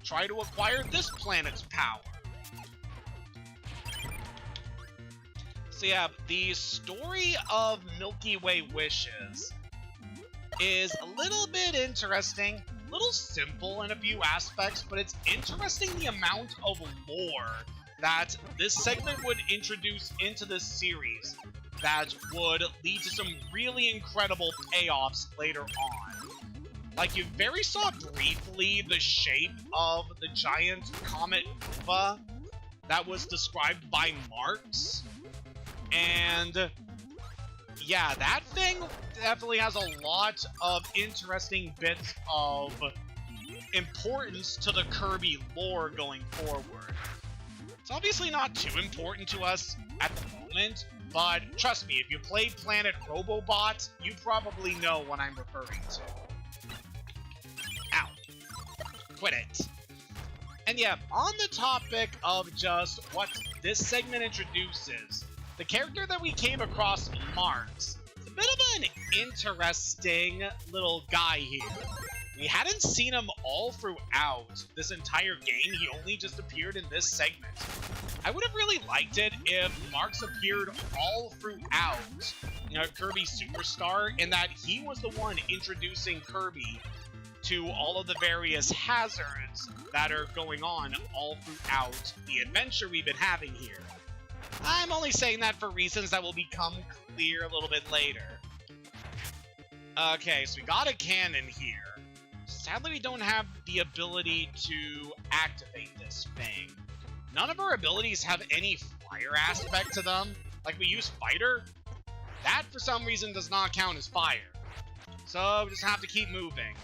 A: try to acquire this planet's power. So yeah, the story of Milky Way Wishes is a little bit interesting, a little simple in a few aspects, but it's interesting the amount of lore that this segment would introduce into this series that would lead to some really incredible payoffs later on. Like, you very saw briefly the shape of the giant comet nova that was described by Marx, and yeah, that thing definitely has a lot of interesting bits of importance to the Kirby lore going forward. It's obviously not too important to us at the moment, but trust me, if you played Planet Robobot, you probably know what I'm referring to. Ow. Quit it. And yeah, on the topic of just what this segment introduces, the character that we came across, Marx, is a bit of an interesting little guy here. We hadn't seen him all throughout this entire game, he only just appeared in this segment. I would have really liked it if Marx appeared all throughout, Kirby Superstar, in that he was the one introducing Kirby to all of the various hazards that are going on all throughout the adventure we've been having here. I'm only saying that for reasons that will become clear a little bit later. Okay, so we got a cannon here. Sadly, we don't have the ability to activate this thing. None of our abilities have any fire aspect to them. Like, we use fighter. That, for some reason, does not count as fire. So, we just have to keep moving.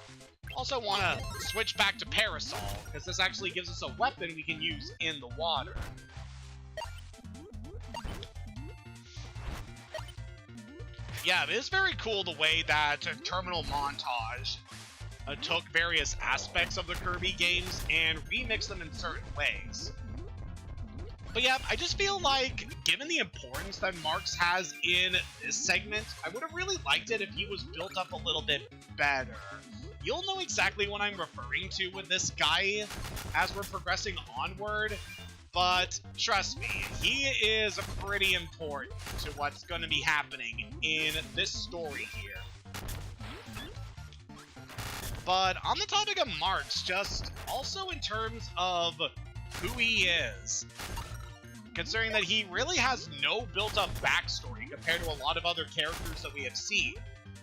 A: Also want to switch back to Parasol, because this actually gives us a weapon we can use in the water. Yeah, it is very cool the way that Terminal Montage took various aspects of the Kirby games and remixed them in certain ways. But yeah, I just feel like, given the importance that Marx has in this segment, I would have really liked it if he was built up a little bit better. You'll know exactly what I'm referring to with this guy as we're progressing onward, but trust me, he is pretty important to what's going to be happening in this story here. But on the topic of Marx, just also in terms of who he is, considering that he really has no built-up backstory compared to a lot of other characters that we have seen.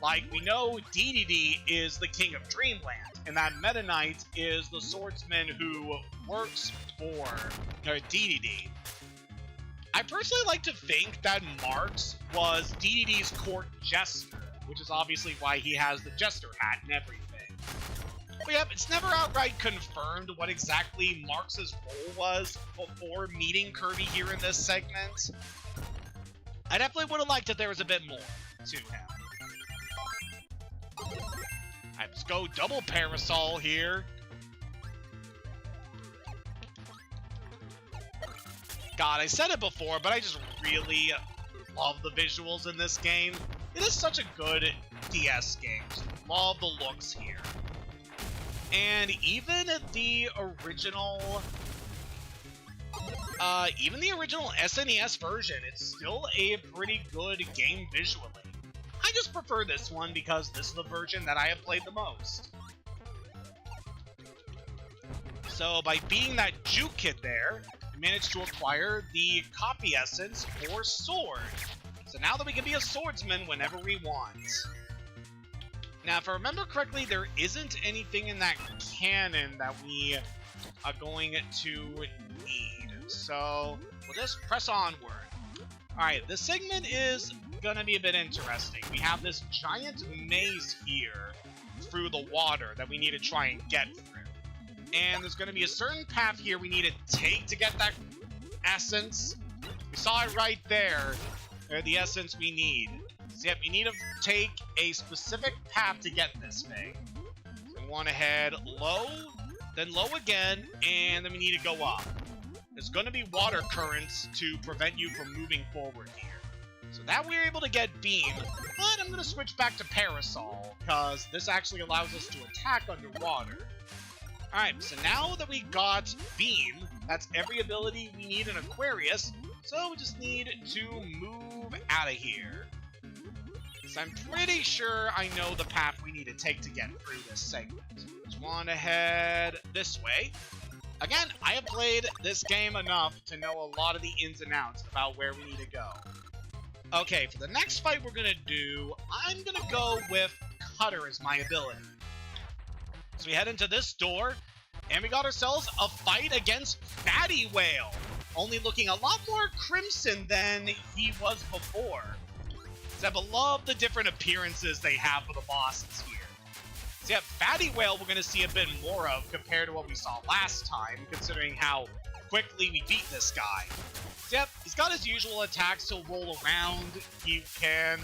A: Like, we know DDD is the king of Dreamland, and that Meta Knight is the swordsman who works for DDD. I personally like to think that Marx was DDD's court jester, which is obviously why he has the jester hat and everything. But yep, it's never outright confirmed what exactly Marx's role was before meeting Kirby here in this segment. I definitely would have liked if there was a bit more to him. Alright, let's go double Parasol here. God, I said it before, but I just really love the visuals in this game. It is such a good DS game. Just love the looks here. And even the original SNES version, it's still a pretty good game visually. I just prefer this one because this is the version that I have played the most. So by being that Juke Kid there, we managed to acquire the copy essence for sword. So now that we can be a swordsman whenever we want. Now, if I remember correctly, there isn't anything in that cannon that we are going to need. So we'll just press onward. Alright, this segment is gonna be a bit interesting. We have this giant maze here through the water that we need to try and get through. And there's gonna be a certain path here we need to take to get that essence. We saw it right there. The essence we need. So yep, you need to take a specific path to get this thing. So we want to head low, then low again, and then we need to go up. There's going to be water currents to prevent you from moving forward here. So that we're able to get Beam, but I'm going to switch back to Parasol, because this actually allows us to attack underwater. Alright, so now that we got Beam, that's every ability we need in Aquarius, so we just need to move out of here. So I'm pretty sure I know the path we need to take to get through this segment. Just want to head this way. Again, I have played this game enough to know a lot of the ins and outs about where we need to go. Okay, for the next fight we're going to do, I'm going to go with Cutter as my ability. So we head into this door, and we got ourselves a fight against Fatty Whale. Only looking a lot more crimson than he was before. Except I love the different appearances they have for the bosses here. So yeah, Fatty Whale we're going to see a bit more of compared to what we saw last time, considering how quickly we beat this guy. So yep, he's got his usual attacks. He'll roll around, he can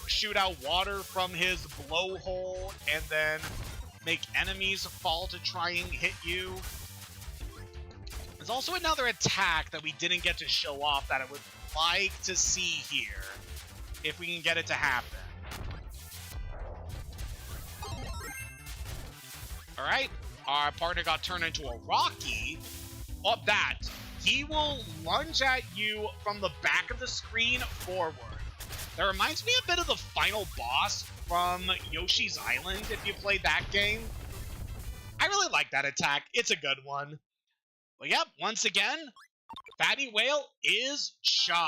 A: shoot out water from his blowhole, and then make enemies fall to try and hit you. There's also another attack that we didn't get to show off that I would like to see here, if we can get it to happen. Alright, our partner got turned into a Rocky. Up that, he will lunge at you from the back of the screen forward. That reminds me a bit of the final boss from Yoshi's Island, if you played that game. I really like that attack, it's a good one. But yep, once again, Fatty Whale is shoved.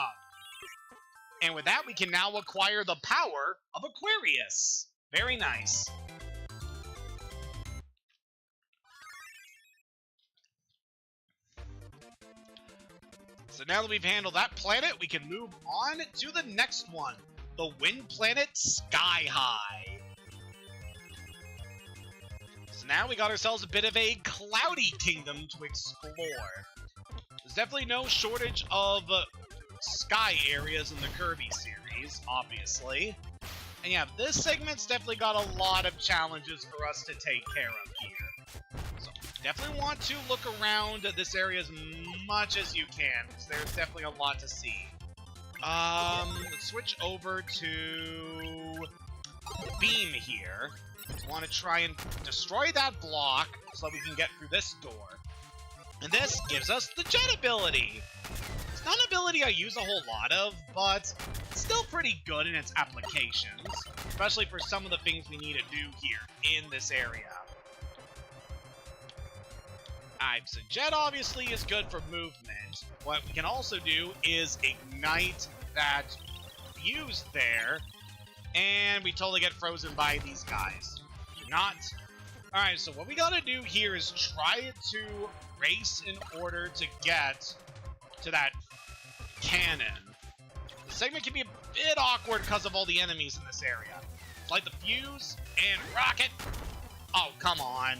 A: And with that, we can now acquire the power of Aquarius. Very nice. So now that we've handled that planet, we can move on to the next one. The Wind Planet Sky High. So now we got ourselves a bit of a cloudy kingdom to explore. There's definitely no shortage of sky areas in the Kirby series, obviously. And yeah, this segment's definitely got a lot of challenges for us to take care of here. So definitely want to look around this area as much as you can, because there's definitely a lot to see. Let's switch over to Beam here. Want to try and destroy that block so that we can get through this door. And this gives us the Jet ability. It's not an ability I use a whole lot of, but it's still pretty good in its applications, especially for some of the things we need to do here in this area. Alright, so Jet obviously is good for movement. What we can also do is ignite that fuse there, and we totally get frozen by these guys. Do not. Alright, so what we gotta do here is try to race in order to get to that cannon. The segment can be a bit awkward because of all the enemies in this area. Light the fuse and rocket. Oh, come on.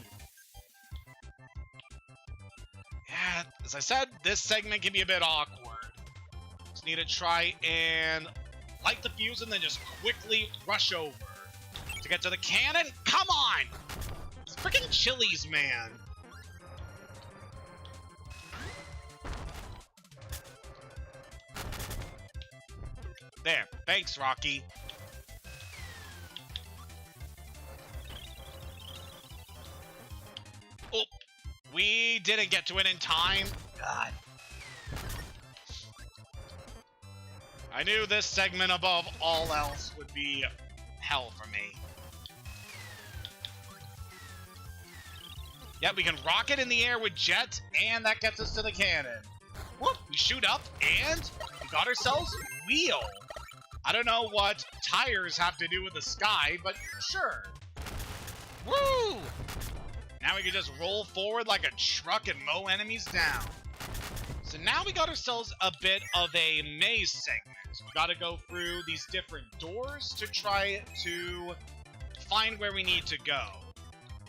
A: Yeah, as I said, this segment can be a bit awkward. Just need to try and light the fuse and then just quickly rush over to get to the cannon. Come on! It's freaking Chili's, man. There. Thanks, Rocky. Oh, we didn't get to it in time. God. I knew this segment above all else would be hell for me. Yep, we can rocket in the air with jet, and that gets us to the cannon. Whoop, we shoot up, and we got ourselves wheel. I don't know what tires have to do with the sky, but sure. Woo! Now we can just roll forward like a truck and mow enemies down. So now we got ourselves a bit of a maze segment. We gotta go through these different doors to try to find where we need to go.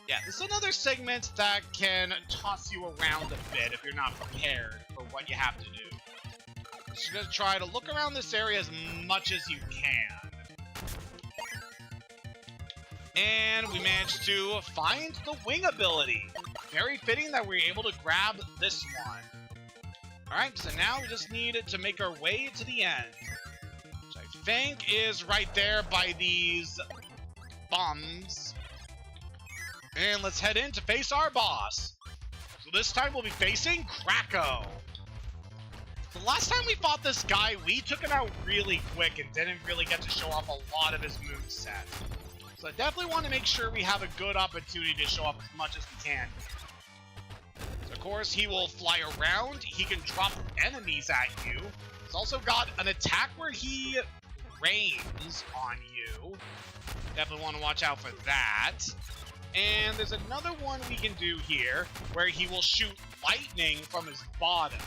A: Yeah, this is another segment that can toss you around a bit if you're not prepared for what you have to do. So you're gonna try to look around this area as much as you can. And we managed to find the wing ability. Very fitting that we're able to grab this one. Alright, so now we just need to make our way to the end. Which I think is right there by these bombs. And let's head in to face our boss. So this time we'll be facing Kracko. The last time we fought this guy, we took him out really quick and didn't really get to show off a lot of his moveset. So I definitely want to make sure we have a good opportunity to show off as much as we can. So of course, he will fly around. He can drop enemies at you. He's also got an attack where he rains on you. Definitely want to watch out for that. And there's another one we can do here where he will shoot lightning from his bottom.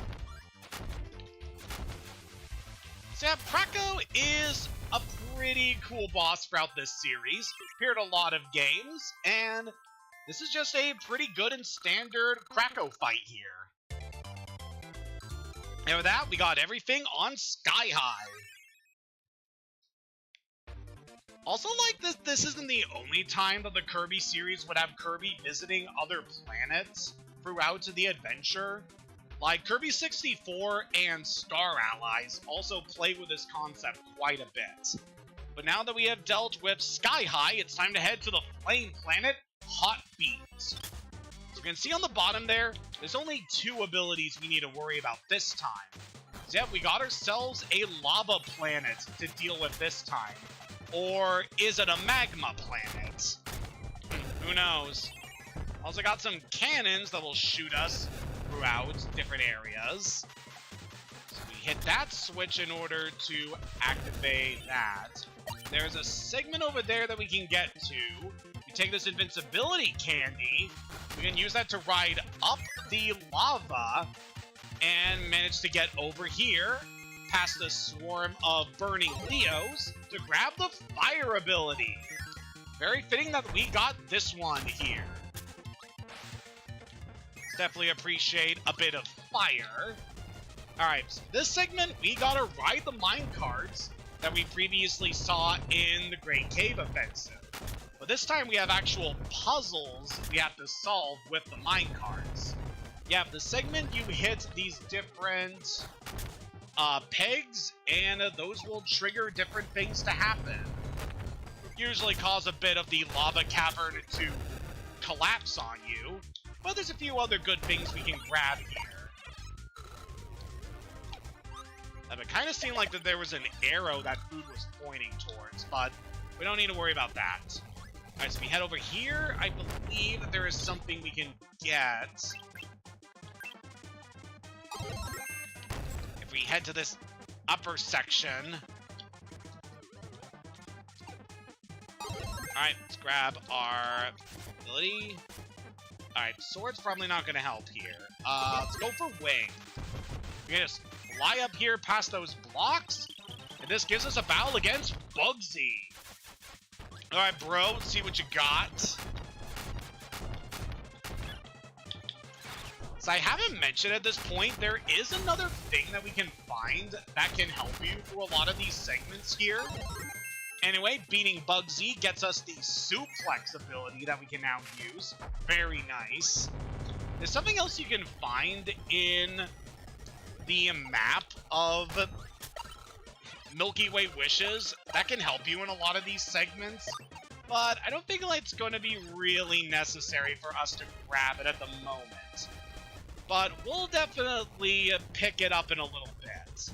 A: So yeah, Kracko is a pretty cool boss throughout this series. Appeared a lot of games, and this is just a pretty good and standard Kracko fight here. And with that, we got everything on Sky High. Also, like, this isn't the only time that the Kirby series would have Kirby visiting other planets throughout the adventure. Like, Kirby 64 and Star Allies also play with this concept quite a bit. But now that we have dealt with Sky High, it's time to head to the flame planet, Hot Beat. So you can see on the bottom there, there's only 2 abilities we need to worry about this time. So yeah, we got ourselves a lava planet to deal with this time. Or is it a magma planet? Who knows? Also got some cannons that will shoot us throughout different areas. So we hit that switch in order to activate that. There's a segment over there that we can get to. We take this invincibility candy. We can use that to ride up the lava and manage to get over here past a swarm of burning Leos to grab the fire ability. Very fitting that we got this one here. Definitely appreciate a bit of fire. Alright, so this segment, we gotta ride the minecarts that we previously saw in the Great Cave Offensive. But this time we have actual puzzles we have to solve with the minecarts. Yeah, the segment you hit these different pegs, and those will trigger different things to happen. Usually cause a bit of the lava cavern to collapse on you, but there's a few other good things we can grab here. It kind of seemed like that there was an arrow that food was pointing towards, but we don't need to worry about that. Alright, so we head over here. I believe that there is something we can get. If we head to this upper section. Alright, let's grab our ability. Alright, sword's probably not going to help here. Let's go for wing. We can just fly up here past those blocks, and this gives us a battle against Bugsy. Alright, bro, let's see what you got. So I haven't mentioned at this point, there is another thing that we can find that can help you through a lot of these segments here. Anyway, beating Bugsy gets us the suplex ability that we can now use. Very nice. There's something else you can find in the map of Milky Way wishes. That can help you in a lot of these segments. But I don't think it's going to be really necessary for us to grab it at the moment. But we'll definitely pick it up in a little bit.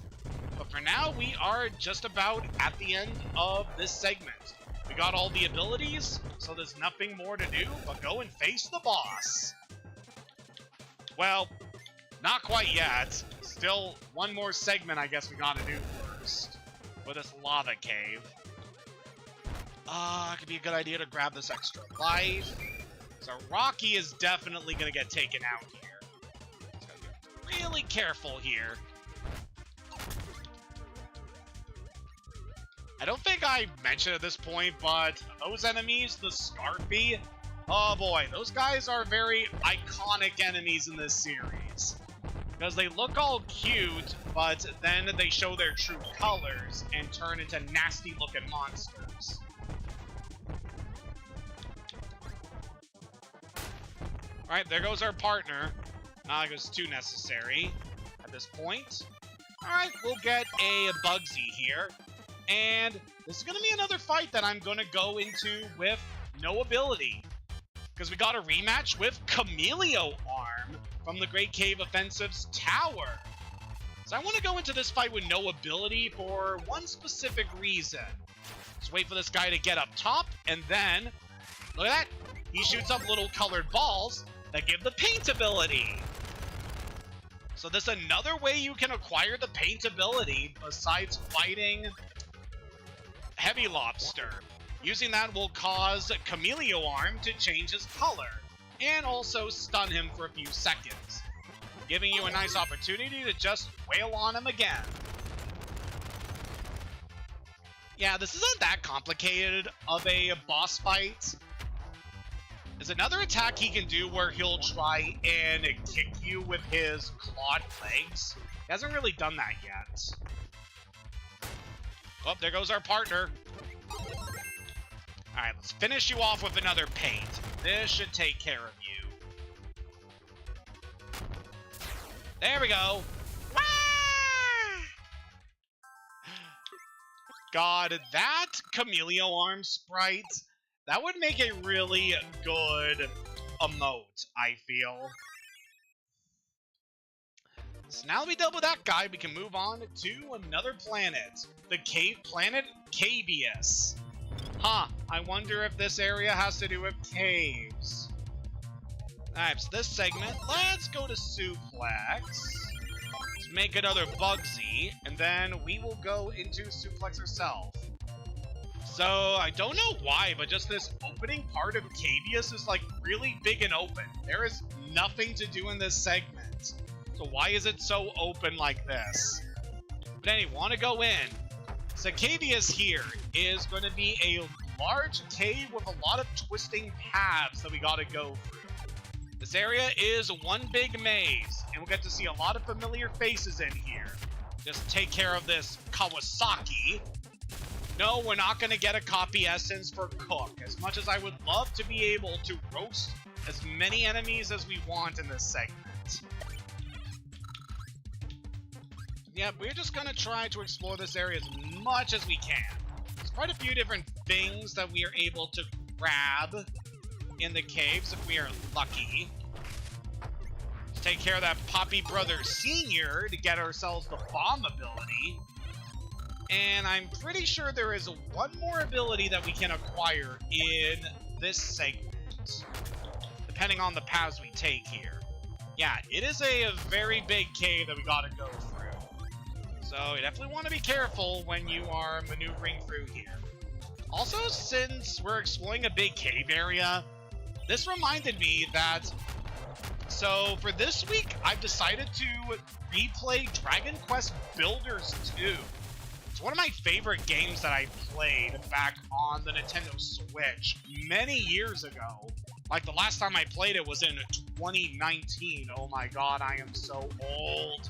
A: But for now, we are just about at the end of this segment. We got all the abilities, so there's nothing more to do but go and face the boss. Well, not quite yet. Still one more segment I guess we gotta do first. With this lava cave. It could be a good idea to grab this extra life. So Rocky is definitely gonna get taken out here. So gotta be really careful here. I don't think I mentioned at this point, but those enemies, the Scarfy, oh boy, those guys are very iconic enemies in this series. Because they look all cute, but then they show their true colors and turn into nasty-looking monsters. Alright, there goes our partner. Not like it's too necessary at this point. Alright, we'll get a Bugsy here. And this is going to be another fight that I'm going to go into with no ability. Because we got a rematch with Chameleon Arm from the Great Cave Offensive's Tower. So I want to go into this fight with no ability for one specific reason. Just wait for this guy to get up top, and then, look at that, he shoots up little colored balls that give the paint ability. So this is another way you can acquire the paint ability besides fighting Heavy Lobster. Using that will cause Chameleon Arm to change his color, and also stun him for a few seconds, giving you a nice opportunity to just wail on him again. Yeah, this isn't that complicated of a boss fight. There's another attack he can do where he'll try and kick you with his clawed legs. He hasn't really done that yet. Oh, there goes our partner. Alright, let's finish you off with another paint. This should take care of you. There we go. Wah! God, that Chameleon Arm sprite, that would make a really good emote, I feel. So now that we dealt with that guy, we can move on to another planet. The cave planet Cabius. Huh, I wonder if this area has to do with caves. Alright, so this segment, let's go to Suplex. Let's make another Bugsy, and then we will go into Suplex herself. So, I don't know why, but just this opening part of Cabius is like really big and open. There is nothing to do in this segment. So why is it so open like this? But anyway, want to go in. So Cabius here is going to be a large cave with a lot of twisting paths that we got to go through. This area is one big maze, and we'll get to see a lot of familiar faces in here. Just take care of this Kawasaki. No, we're not going to get a copy essence for Cook, as much as I would love to be able to roast as many enemies as we want in this segment. Yeah, we're just going to try to explore this area as much as we can. There's quite a few different things that we are able to grab in the caves if we are lucky. Let's take care of that Poppy Brother Senior to get ourselves the bomb ability. And I'm pretty sure there is one more ability that we can acquire in this segment, depending on the paths we take here. Yeah, it is a very big cave that we gotta go through. So you definitely want to be careful when you are maneuvering through here. Also, since we're exploring a big cave area, this reminded me that, so for this week, I've decided to replay Dragon Quest Builders 2. It's one of my favorite games that I played back on the Nintendo Switch many years ago. Like, the last time I played it was in 2019. Oh my god, I am so old.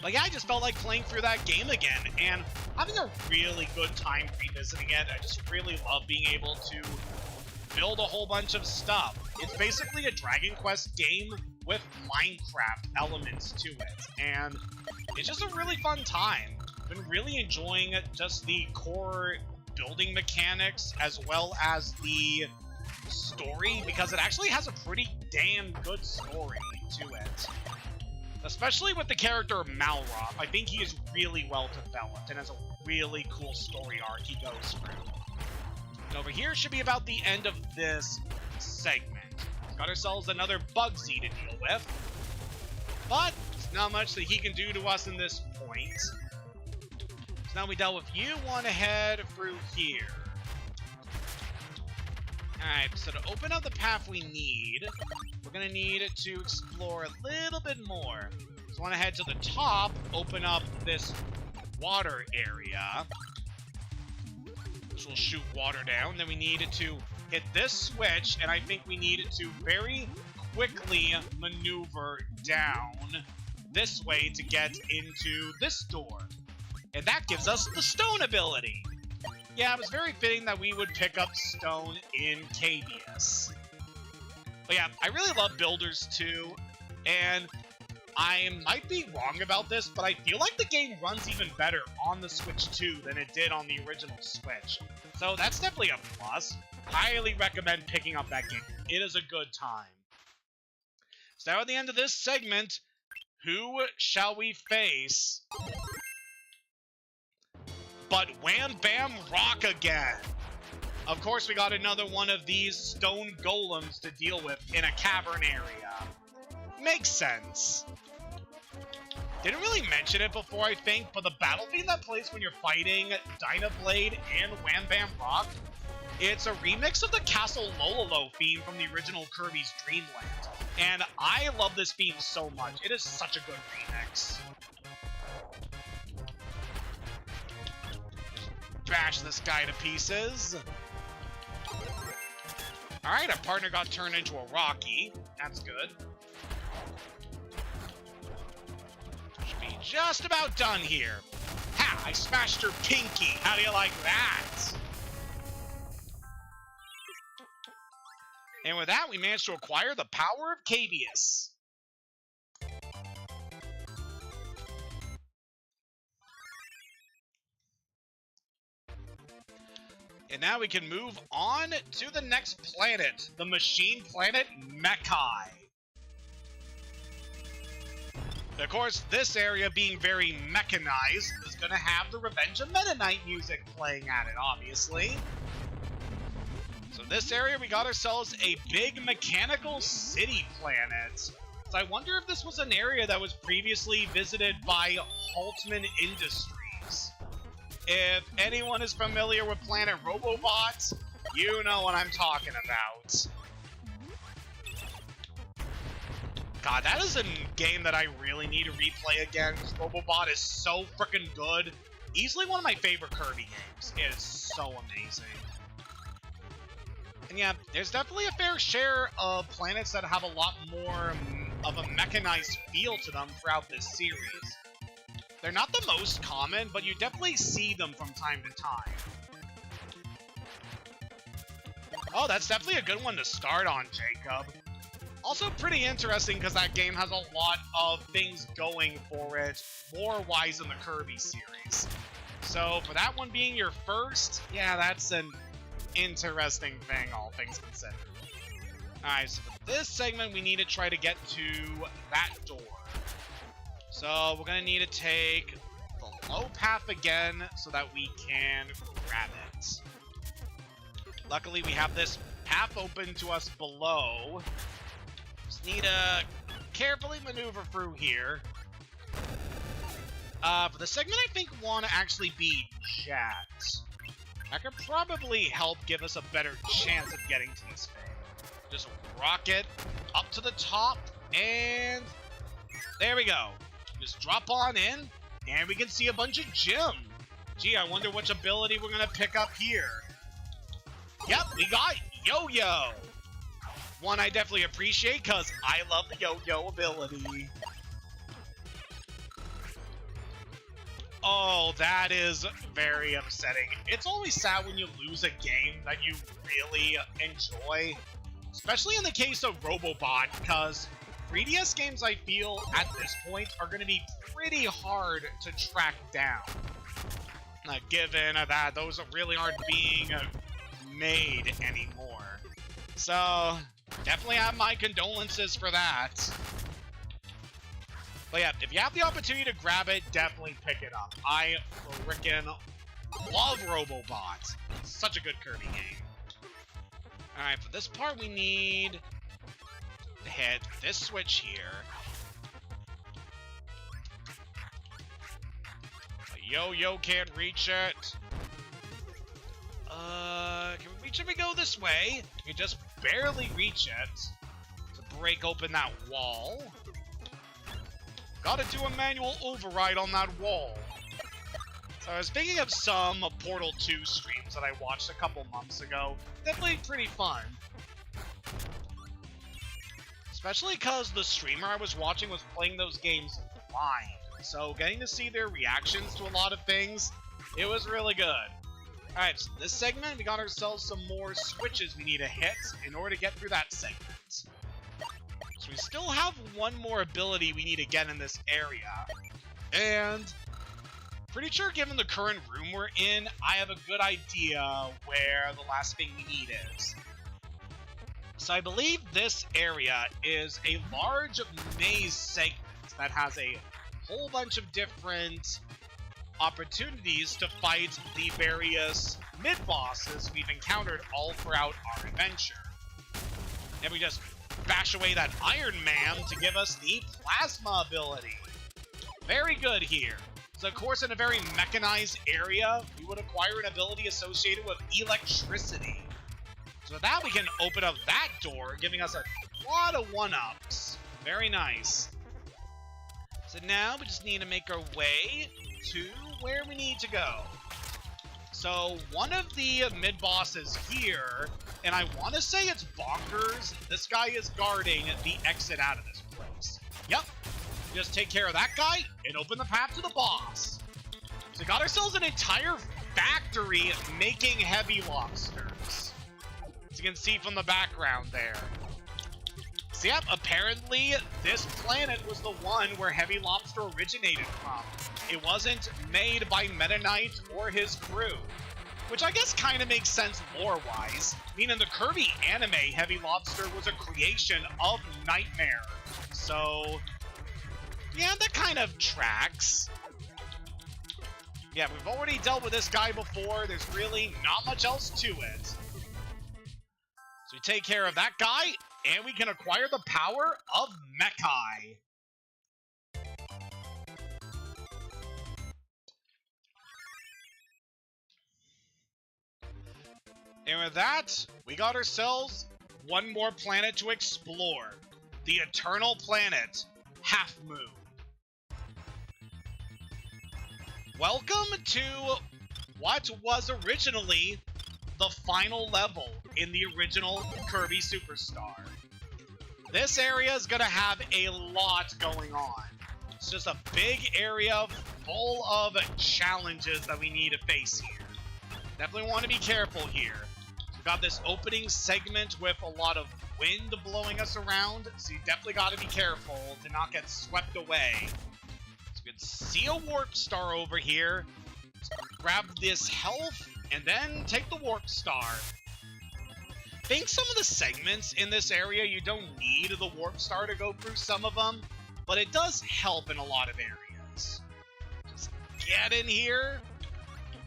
A: But yeah, I just felt like playing through that game again, and having a really good time revisiting it. I just really love being able to build a whole bunch of stuff. It's basically a Dragon Quest game with Minecraft elements to it, and it's just a really fun time. been really enjoying just the core building mechanics as well as the story, because it actually has a pretty damn good story to it. Especially with the character Malroth. I think he is really well developed and has a really cool story arc he goes through. And over here should be about the end of this segment. Got ourselves another Bugsy to deal with. But there's not much that he can do to us in this point. So now we dealt with you, want to head through here. Alright, so to open up the path we need, we're going to need to explore a little bit more. So I want to head to the top, open up this water area, which will shoot water down. Then we needed to hit this switch, and I think we needed to very quickly maneuver down this way to get into this door. And that gives us the stone ability. Yeah, it was very fitting that we would pick up stone in Cabius. But yeah, I really love Builders 2, and I might be wrong about this, but I feel like the game runs even better on the Switch 2 than it did on the original Switch. So that's definitely a plus. Highly recommend picking up that game. It is a good time. So now at the end of this segment, who shall we face but Wham Bam Rock again? Of course, we got another one of these stone golems to deal with in a cavern area. Makes sense. Didn't really mention it before, I think, but the battle theme that plays when you're fighting Dynablade and Wham Bam Rock, it's a remix of the Castle Lololo theme from the original Kirby's Dream Land. And I love this theme so much. It is such a good remix. Trash this guy to pieces. Alright, our partner got turned into a Rocky. That's good. Should be just about done here. Ha! I smashed her pinky. How do you like that? And with that, we managed to acquire the power of Cabius. And now we can move on to the next planet, the machine planet Mechai. Of course, this area being very mechanized is going to have the Revenge of Meta Knight music playing at it, obviously. So this area, we got ourselves a big mechanical city planet. So I wonder if this was an area that was previously visited by Haltman Industries. If anyone is familiar with Planet Robobot, you know what I'm talking about. God, that is a game that I really need to replay again. Robobot is so freaking good. Easily one of my favorite Kirby games. It is so amazing. And yeah, there's definitely a fair share of planets that have a lot more of a mechanized feel to them throughout this series. They're not the most common, but you definitely see them from time to time. Oh, that's definitely a good one to start on, Jacob. Also pretty interesting because that game has a lot of things going for it, lore-wise in the Kirby series. So for that one being your first, yeah, that's an interesting thing, all things considered. Alright, so for this segment, we need to try to get to that door. So we're going to need to take the low path again so that we can grab it. Luckily, we have this path open to us below. Just need to carefully maneuver through here. For the segment, I think want to actually be Jet. That could probably help give us a better chance of getting to this thing. Just rocket up to the top, and there we go. Just drop on in, and we can see a bunch of gem. Gee, I wonder which ability we're going to pick up here. Yep, we got Yo-Yo. One I definitely appreciate, because I love the Yo-Yo ability. Oh, that is very upsetting. It's always sad when you lose a game that you really enjoy. Especially in the case of Robobot, because 3DS games, I feel, at this point, are going to be pretty hard to track down. given that those really aren't being made anymore. So, definitely have my condolences for that. But yeah, if you have the opportunity to grab it, definitely pick it up. I frickin' love Robobot. It's such a good Kirby game. Alright, for this part we need to hit this switch here. Yo-Yo can't reach it. Can we reach it if we go this way? We can just barely reach it to break open that wall. Gotta do a manual override on that wall. So I was thinking of some Portal 2 streams that I watched a couple months ago. Definitely pretty fun. Especially because the streamer I was watching was playing those games blind. So getting to see their reactions to a lot of things, it was really good. Alright, so this segment, we got ourselves some more switches we need to hit in order to get through that segment. So we still have one more ability we need to get in this area. And pretty sure given the current room we're in, I have a good idea where the last thing we need is. So I believe this area is a large maze segment that has a whole bunch of different opportunities to fight the various mid-bosses we've encountered all throughout our adventure. And we just bash away that Iron Man to give us the Plasma ability. Very good here. So of course in a very mechanized area, we would acquire an ability associated with electricity. So with that we can open up that door, giving us a lot of one-ups. Very nice. So now we just need to make our way to where we need to go. So one of the mid-bosses here, and I want to say it's Bonkers, this guy is guarding the exit out of this place. Yep, just take care of that guy and open the path to the boss. So we got ourselves an entire factory making heavy lobsters. As you can see from the background there. So yep, apparently this planet was the one where Heavy Lobster originated from. It wasn't made by Meta Knight or his crew. Which I guess kind of makes sense lore-wise. I mean, in the Kirby anime, Heavy Lobster was a creation of Nightmare. So, yeah, that kind of tracks. Yeah, we've already dealt with this guy before. There's really not much else to it. So we take care of that guy, and we can acquire the power of Mechai. And with that, we got ourselves one more planet to explore. The Eternal Planet, Half Moon. Welcome to what was originally the final level in the original Kirby Superstar. This area is going to have a lot going on. It's just a big area full of challenges that we need to face here. Definitely want to be careful here. We've got this opening segment with a lot of wind blowing us around, so you definitely got to be careful to not get swept away. So we can see a warp star over here. Grab this health, and then take the warp star. I think some of the segments in this area, you don't need the warp star to go through some of them, but it does help in a lot of areas. Just get in here,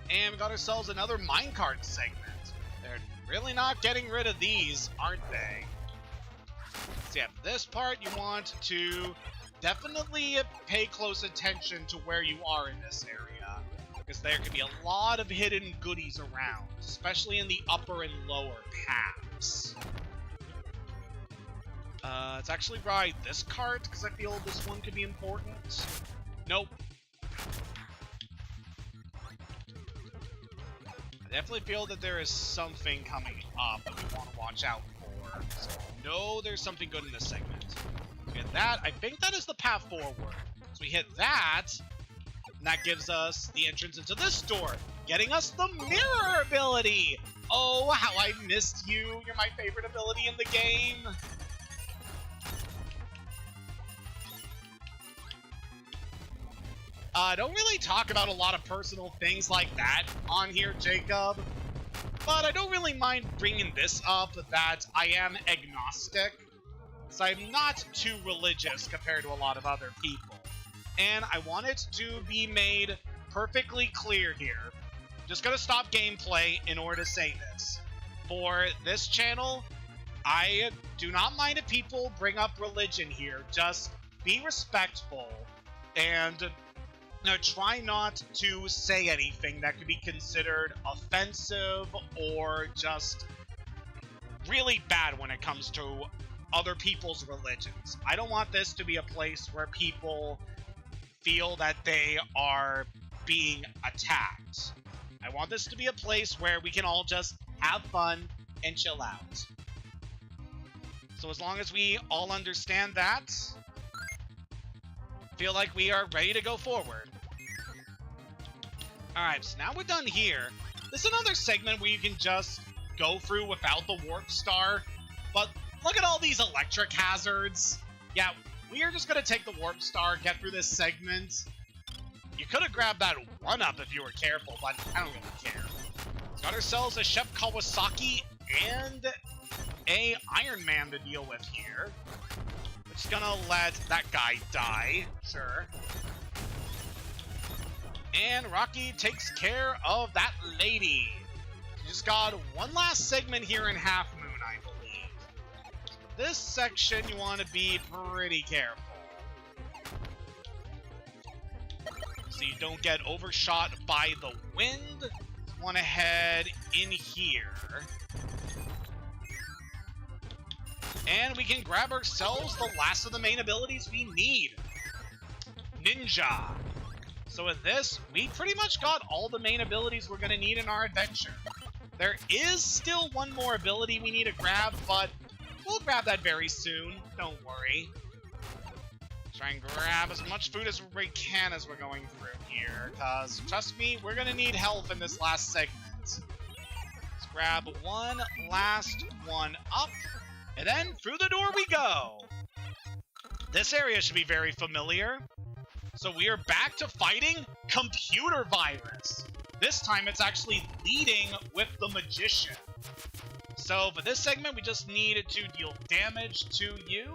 A: and we got ourselves another minecart segment. They're really not getting rid of these, aren't they? So yeah, this part you want to definitely pay close attention to where you are in this area, because there can be a lot of hidden goodies around, especially in the upper and lower paths. It's actually right this cart, because I feel this one could be important. Nope. I definitely feel that there is something coming up that we want to watch out for. So, no, there's something good in this segment. So get that. I think that is the path forward. So we hit that, and that gives us the entrance into this door, getting us the mirror ability. Oh, how I missed you. You're my favorite ability in the game. Don't really talk about a lot of personal things like that on here, Jacob. But I don't really mind bringing this up, that I am agnostic. So I'm not too religious compared to a lot of other people. And I want it to be made perfectly clear here. Just gonna stop gameplay in order to say this. For this channel, I do not mind if people bring up religion here. Just be respectful and try not to say anything that could be considered offensive or just really bad when it comes to other people's religions. I don't want this to be a place where people feel that they are being attacked. I want this to be a place where we can all just have fun and chill out. So as long as we all understand that, feel like we are ready to go forward. Alright, so now we're done here. This is another segment where you can just go through without the warp star, but look at all these electric hazards. Yeah, we are just going to take the warp star, get through this segment. You could have grabbed that 1-up if you were careful, but I don't really care. Got ourselves a Chef Kawasaki and a Iron Man to deal with here. We're just gonna let that guy die, sure. And Rocky takes care of that lady. You just got one last segment here in Half Moon, I believe. This section, you want to be pretty careful, so you don't get overshot by the wind. Just want to head in here. And we can grab ourselves the last of the main abilities we need. Ninja. So with this, we pretty much got all the main abilities we're going to need in our adventure. There is still one more ability we need to grab, but we'll grab that very soon. Don't worry. Try and grab as much food as we can as we're going through here, because trust me, we're going to need health in this last segment. Let's grab one last one up, and then through the door we go. This area should be very familiar. So we are back to fighting Computer Virus. This time it's actually leading with the Magician. So for this segment, we just need to deal damage to you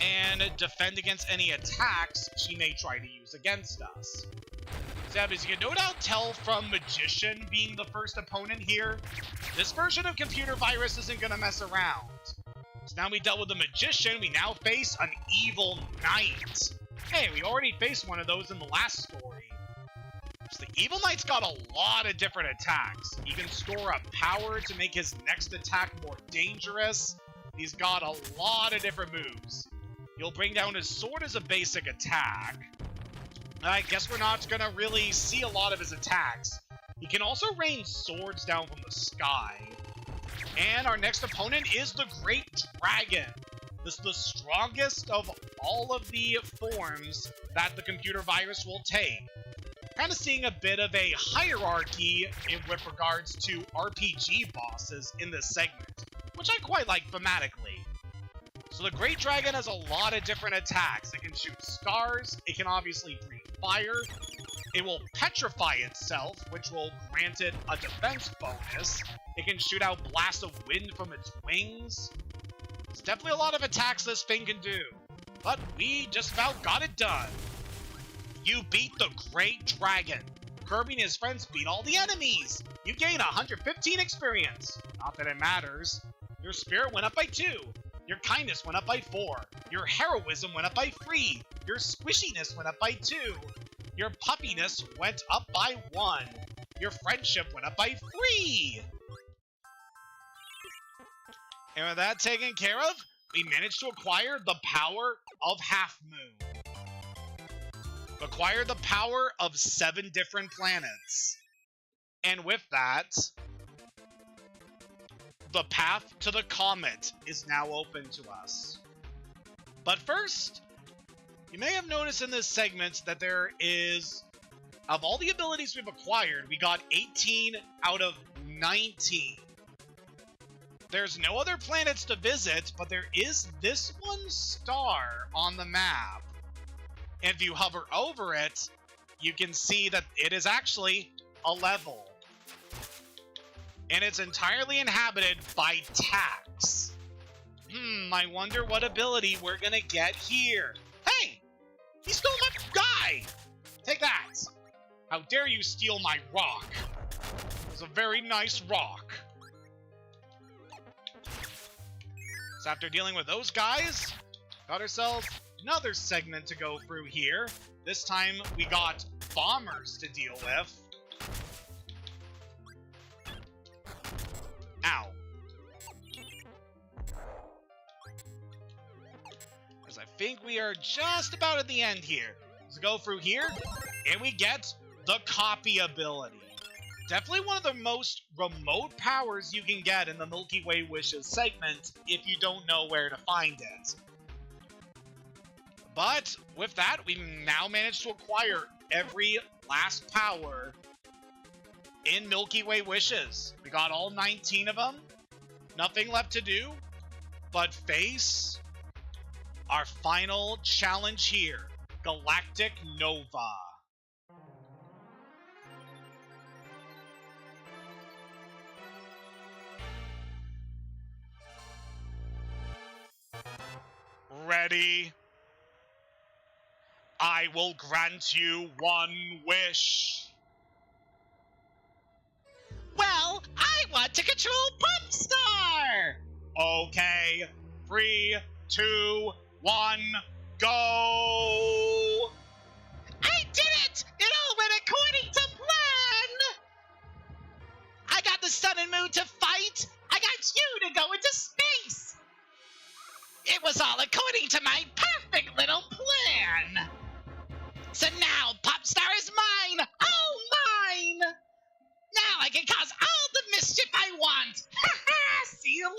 A: and defend against any attacks she may try to use against us. So as you can no doubt tell from Magician being the first opponent here, this version of Computer Virus isn't going to mess around. So now we dealt with the Magician, we now face an Evil Knight. Hey, we already faced one of those in the last story. So the Evil Knight's got a lot of different attacks. He can store up power to make his next attack more dangerous. He's got a lot of different moves. He'll bring down his sword as a basic attack. I guess we're not going to really see a lot of his attacks. He can also rain swords down from the sky. And our next opponent is the Great Dragon. This is the strongest of all of the forms that the Computer Virus will take. Kind of seeing a bit of a hierarchy with regards to RPG bosses in this segment, which I quite like thematically. So the Great Dragon has a lot of different attacks. It can shoot stars, it can obviously breathe fire, it will petrify itself, which will grant it a defense bonus, it can shoot out blasts of wind from its wings. It's definitely a lot of attacks this thing can do, but we just about got it done. You beat the Great Dragon. Kirby and his friends beat all the enemies. You gain 115 experience. Not that it matters. Your spirit went up by 2. Your kindness went up by 4. Your heroism went up by 3. Your squishiness went up by 2. Your puppiness went up by 1. Your friendship went up by 3. And with that taken care of, we managed to acquire the power of Half Moon. Acquire the power of 7 different planets. And with that, the path to the comet is now open to us. But first, you may have noticed in this segment that there is, of all the abilities we've acquired, we got 18 out of 19. There's no other planets to visit, but there is this one star on the map. And if you hover over it, you can see that it is actually a level. And it's entirely inhabited by tax. I wonder what ability we're gonna get here. Hey! He stole my guy! Take that! How dare you steal my rock? It was a very nice rock. So after dealing with those guys, got ourselves another segment to go through here. This time we got bombers to deal with. Ow. Because I think we are just about at the end here. Let's go through here, and we get the copy ability. Definitely one of the most remote powers you can get in the Milky Way Wishes segment if you don't know where to find it. But with that, we now managed to acquire every last power in Milky Way Wishes. We got all 19 of them. Nothing left to do but face our final challenge here, Galactic Nova. Ready? I will grant you one wish.
C: Well, I want to control Pumpstar!
A: Okay, 3, 2, 1, go!
C: I did it! It all went according to plan! I got the sun and moon to fight! I got you to go into space! It was all according to my perfect little plan! So now Pumpstar is mine! All mine! Now I can cause all the mischief I want! Ha ha! See you later!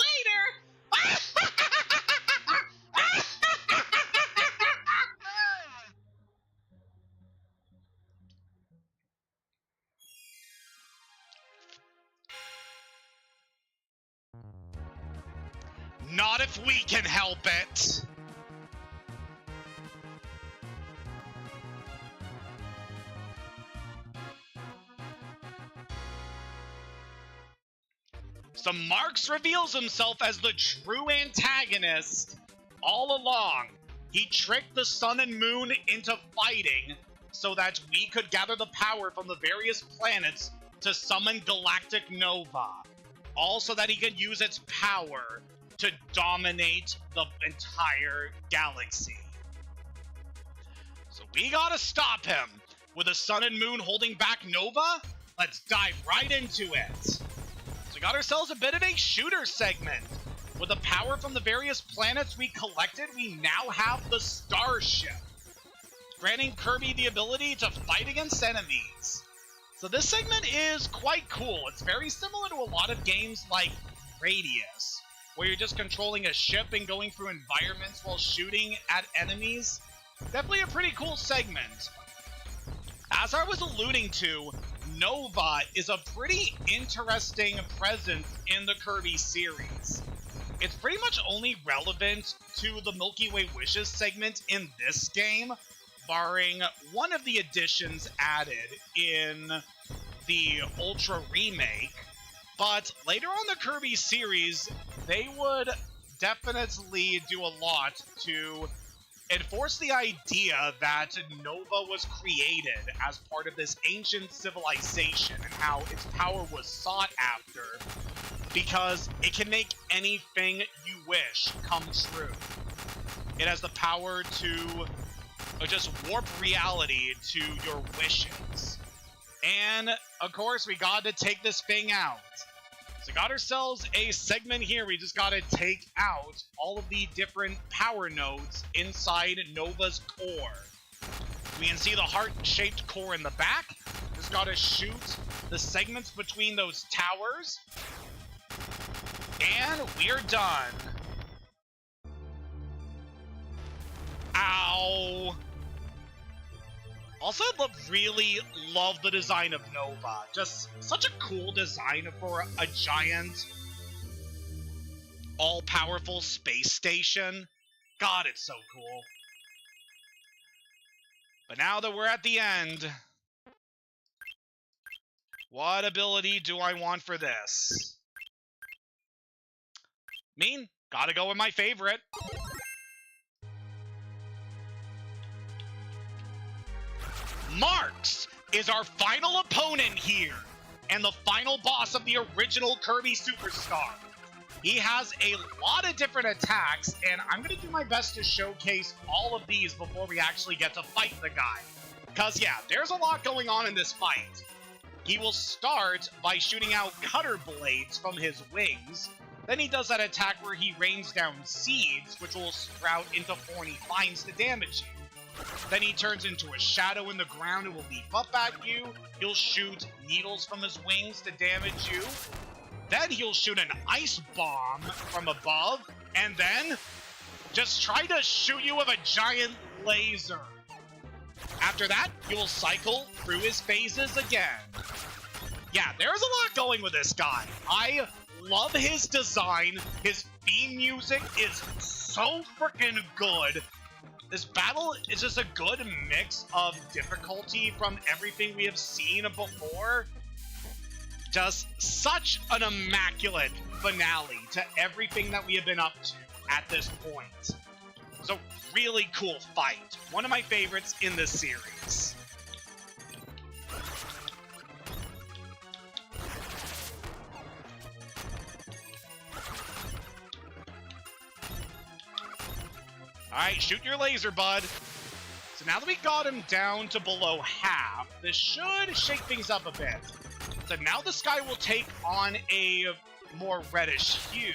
A: Not if we can help it! So Marx reveals himself as the true antagonist all along. He tricked the sun and moon into fighting so that we could gather the power from the various planets to summon Galactic Nova. All so that he could use its power to dominate the entire galaxy. So we gotta stop him. With the sun and moon holding back Nova, let's dive right into it. So we got ourselves a bit of a shooter segment. With the power from the various planets we collected, we now have the Starship, granting Kirby the ability to fight against enemies. So this segment is quite cool. It's very similar to a lot of games like Radius, where you're just controlling a ship and going through environments while shooting at enemies. Definitely a pretty cool segment. As I was alluding to, Nova is a pretty interesting presence in the Kirby series. It's pretty much only relevant to the Milky Way Wishes segment in this game, barring one of the additions added in the Ultra Remake. But later on the Kirby series, they would definitely do a lot to enforce the idea that Nova was created as part of this ancient civilization and how its power was sought after because it can make anything you wish come true. It has the power to just warp reality to your wishes. And, of course, we got to take this thing out. So got ourselves a segment here. We just got to take out all of the different power nodes inside Nova's core. We can see the heart-shaped core in the back. Just got to shoot the segments between those towers. And we're done. Ow. Also, I really love the design of Nova. Just such a cool design for a giant, all-powerful space station. God, it's so cool. But now that we're at the end, what ability do I want for this? Gotta go with my favorite. Marx is our final opponent here, and the final boss of the original Kirby Superstar. He has a lot of different attacks, and I'm going to do my best to showcase all of these before we actually get to fight the guy. Because, yeah, there's a lot going on in this fight. He will start by shooting out cutter blades from his wings. Then he does that attack where he rains down seeds, which will sprout into thorny vines to damage you. Then he turns into a shadow in the ground and will leap up at you. He'll shoot needles from his wings to damage you. Then he'll shoot an ice bomb from above, and then just try to shoot you with a giant laser. After that, he will cycle through his phases again. Yeah, there's a lot going with this guy. I love his design. His theme music is so freaking good. This battle is just a good mix of difficulty from everything we have seen before. Just such an immaculate finale to everything that we have been up to at this point. So, really cool fight. One of my favorites in this series. Alright, shoot your laser, bud. So now that we got him down to below half, this should shake things up a bit. So now the sky will take on a more reddish hue.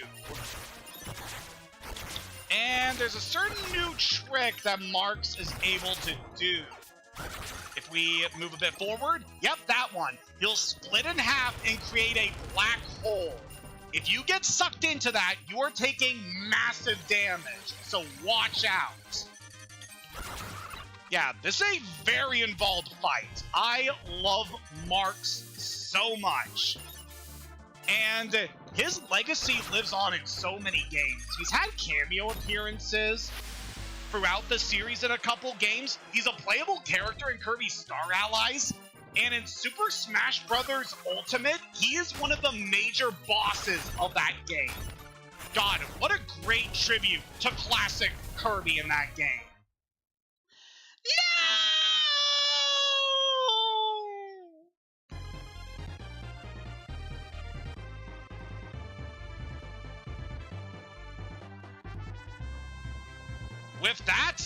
A: And there's a certain new trick that Marx is able to do. If we move a bit forward, yep, that one. He'll split in half and create a black hole. If you get sucked into that, you're taking massive damage, so watch out. Yeah, this is a very involved fight. I love Marx so much. And his legacy lives on in so many games. He's had cameo appearances throughout the series in a couple games. He's a playable character in Kirby Star Allies. And in Super Smash Bros. Ultimate, he is one of the major bosses of that game. God, what a great tribute to classic Kirby in that game. No! With that,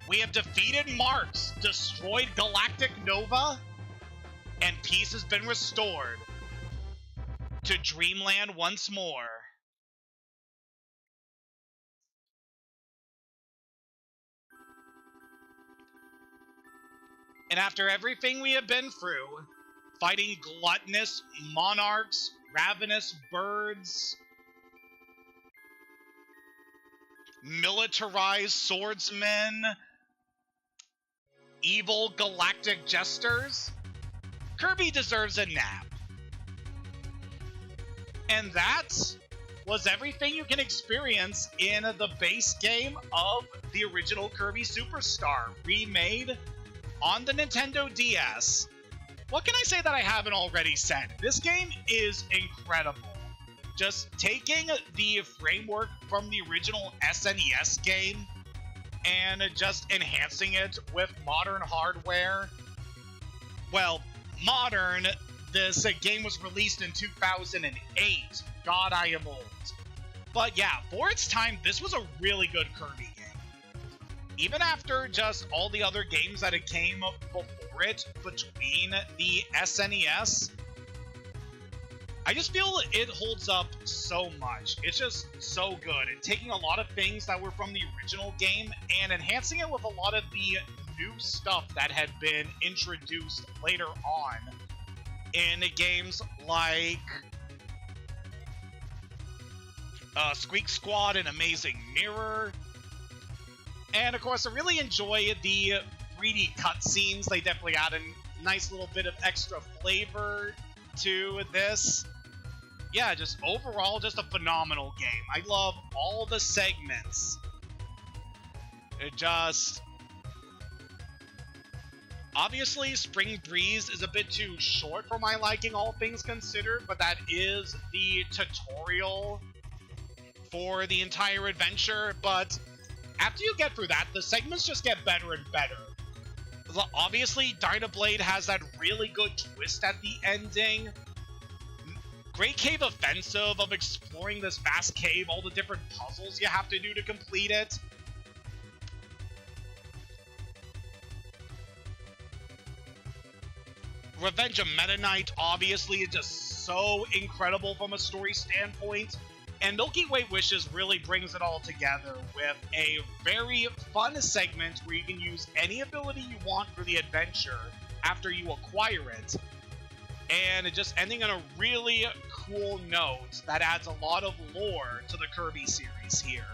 A: we have defeated Marx, destroyed Galactic Nova, and peace has been restored to Dreamland once more. And after everything we have been through, fighting gluttonous monarchs, ravenous birds, militarized swordsmen, evil galactic jesters, Kirby deserves a nap. And that was everything you can experience in the base game of the original Kirby Superstar, remade on the Nintendo DS. What can I say that I haven't already said? This game is incredible. Just taking the framework from the original SNES game and just enhancing it with modern hardware. Well, modern, this game was released in 2008. God, I am old. But yeah, for its time, this was a really good Kirby game. Even after just all the other games that it came before it, between the SNES, I just feel it holds up so much. It's just so good. And taking a lot of things that were from the original game and enhancing it with a lot of the new stuff that had been introduced later on in games like Squeak Squad and Amazing Mirror. And of course, I really enjoy the 3D cutscenes. They definitely add a nice little bit of extra flavor to this. Yeah, just overall, just a phenomenal game. I love all the segments. It just... Obviously, Spring Breeze is a bit too short for my liking, all things considered, but that is the tutorial for the entire adventure. But after you get through that, the segments just get better and better. Obviously, Dynablade has that really good twist at the ending. Great Cave Offensive of exploring this vast cave, all the different puzzles you have to do to complete it. Revenge of Meta Knight, obviously, is just so incredible from a story standpoint. And Milky Way Wishes really brings it all together with a very fun segment where you can use any ability you want for the adventure after you acquire it. And just ending on a really cool note that adds a lot of lore to the Kirby series here,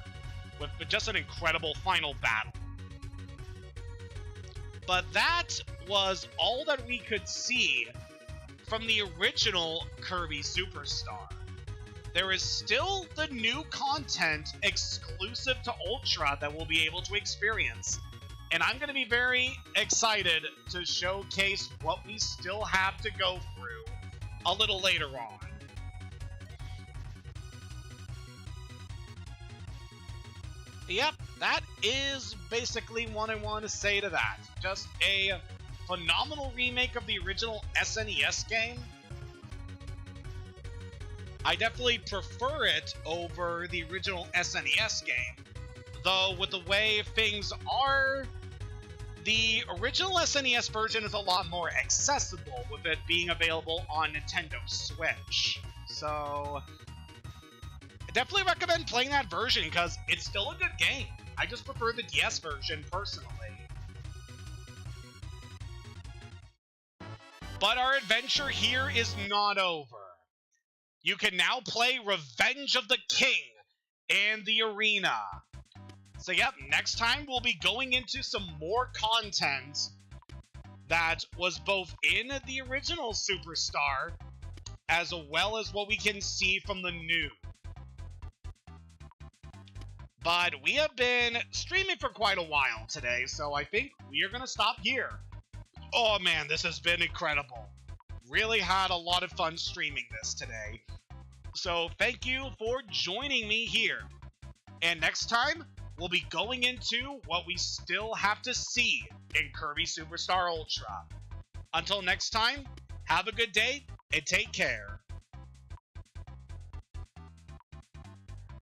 A: with just an incredible final battle. But that was all that we could see from the original Kirby Superstar. There is still the new content exclusive to Ultra that we'll be able to experience. And I'm going to be very excited to showcase what we still have to go through a little later on. Yep, that is basically what I want to say to that. Just a phenomenal remake of the original SNES game. I definitely prefer it over the original SNES game. Though, with the way things are, the original SNES version is a lot more accessible, with it being available on Nintendo Switch. So, I definitely recommend playing that version, because it's still a good game. I just prefer the DS version, personally. But our adventure here is not over. You can now play Revenge of the King and the Arena. So yep, next time we'll be going into some more content that was both in the original Superstar, as well as what we can see from the new. But we have been streaming for quite a while today, so I think we are going to stop here. Oh man, this has been incredible. Really had a lot of fun streaming this today. So thank you for joining me here. And next time, we'll be going into what we still have to see in Kirby Superstar Ultra. Until next time, have a good day and take care.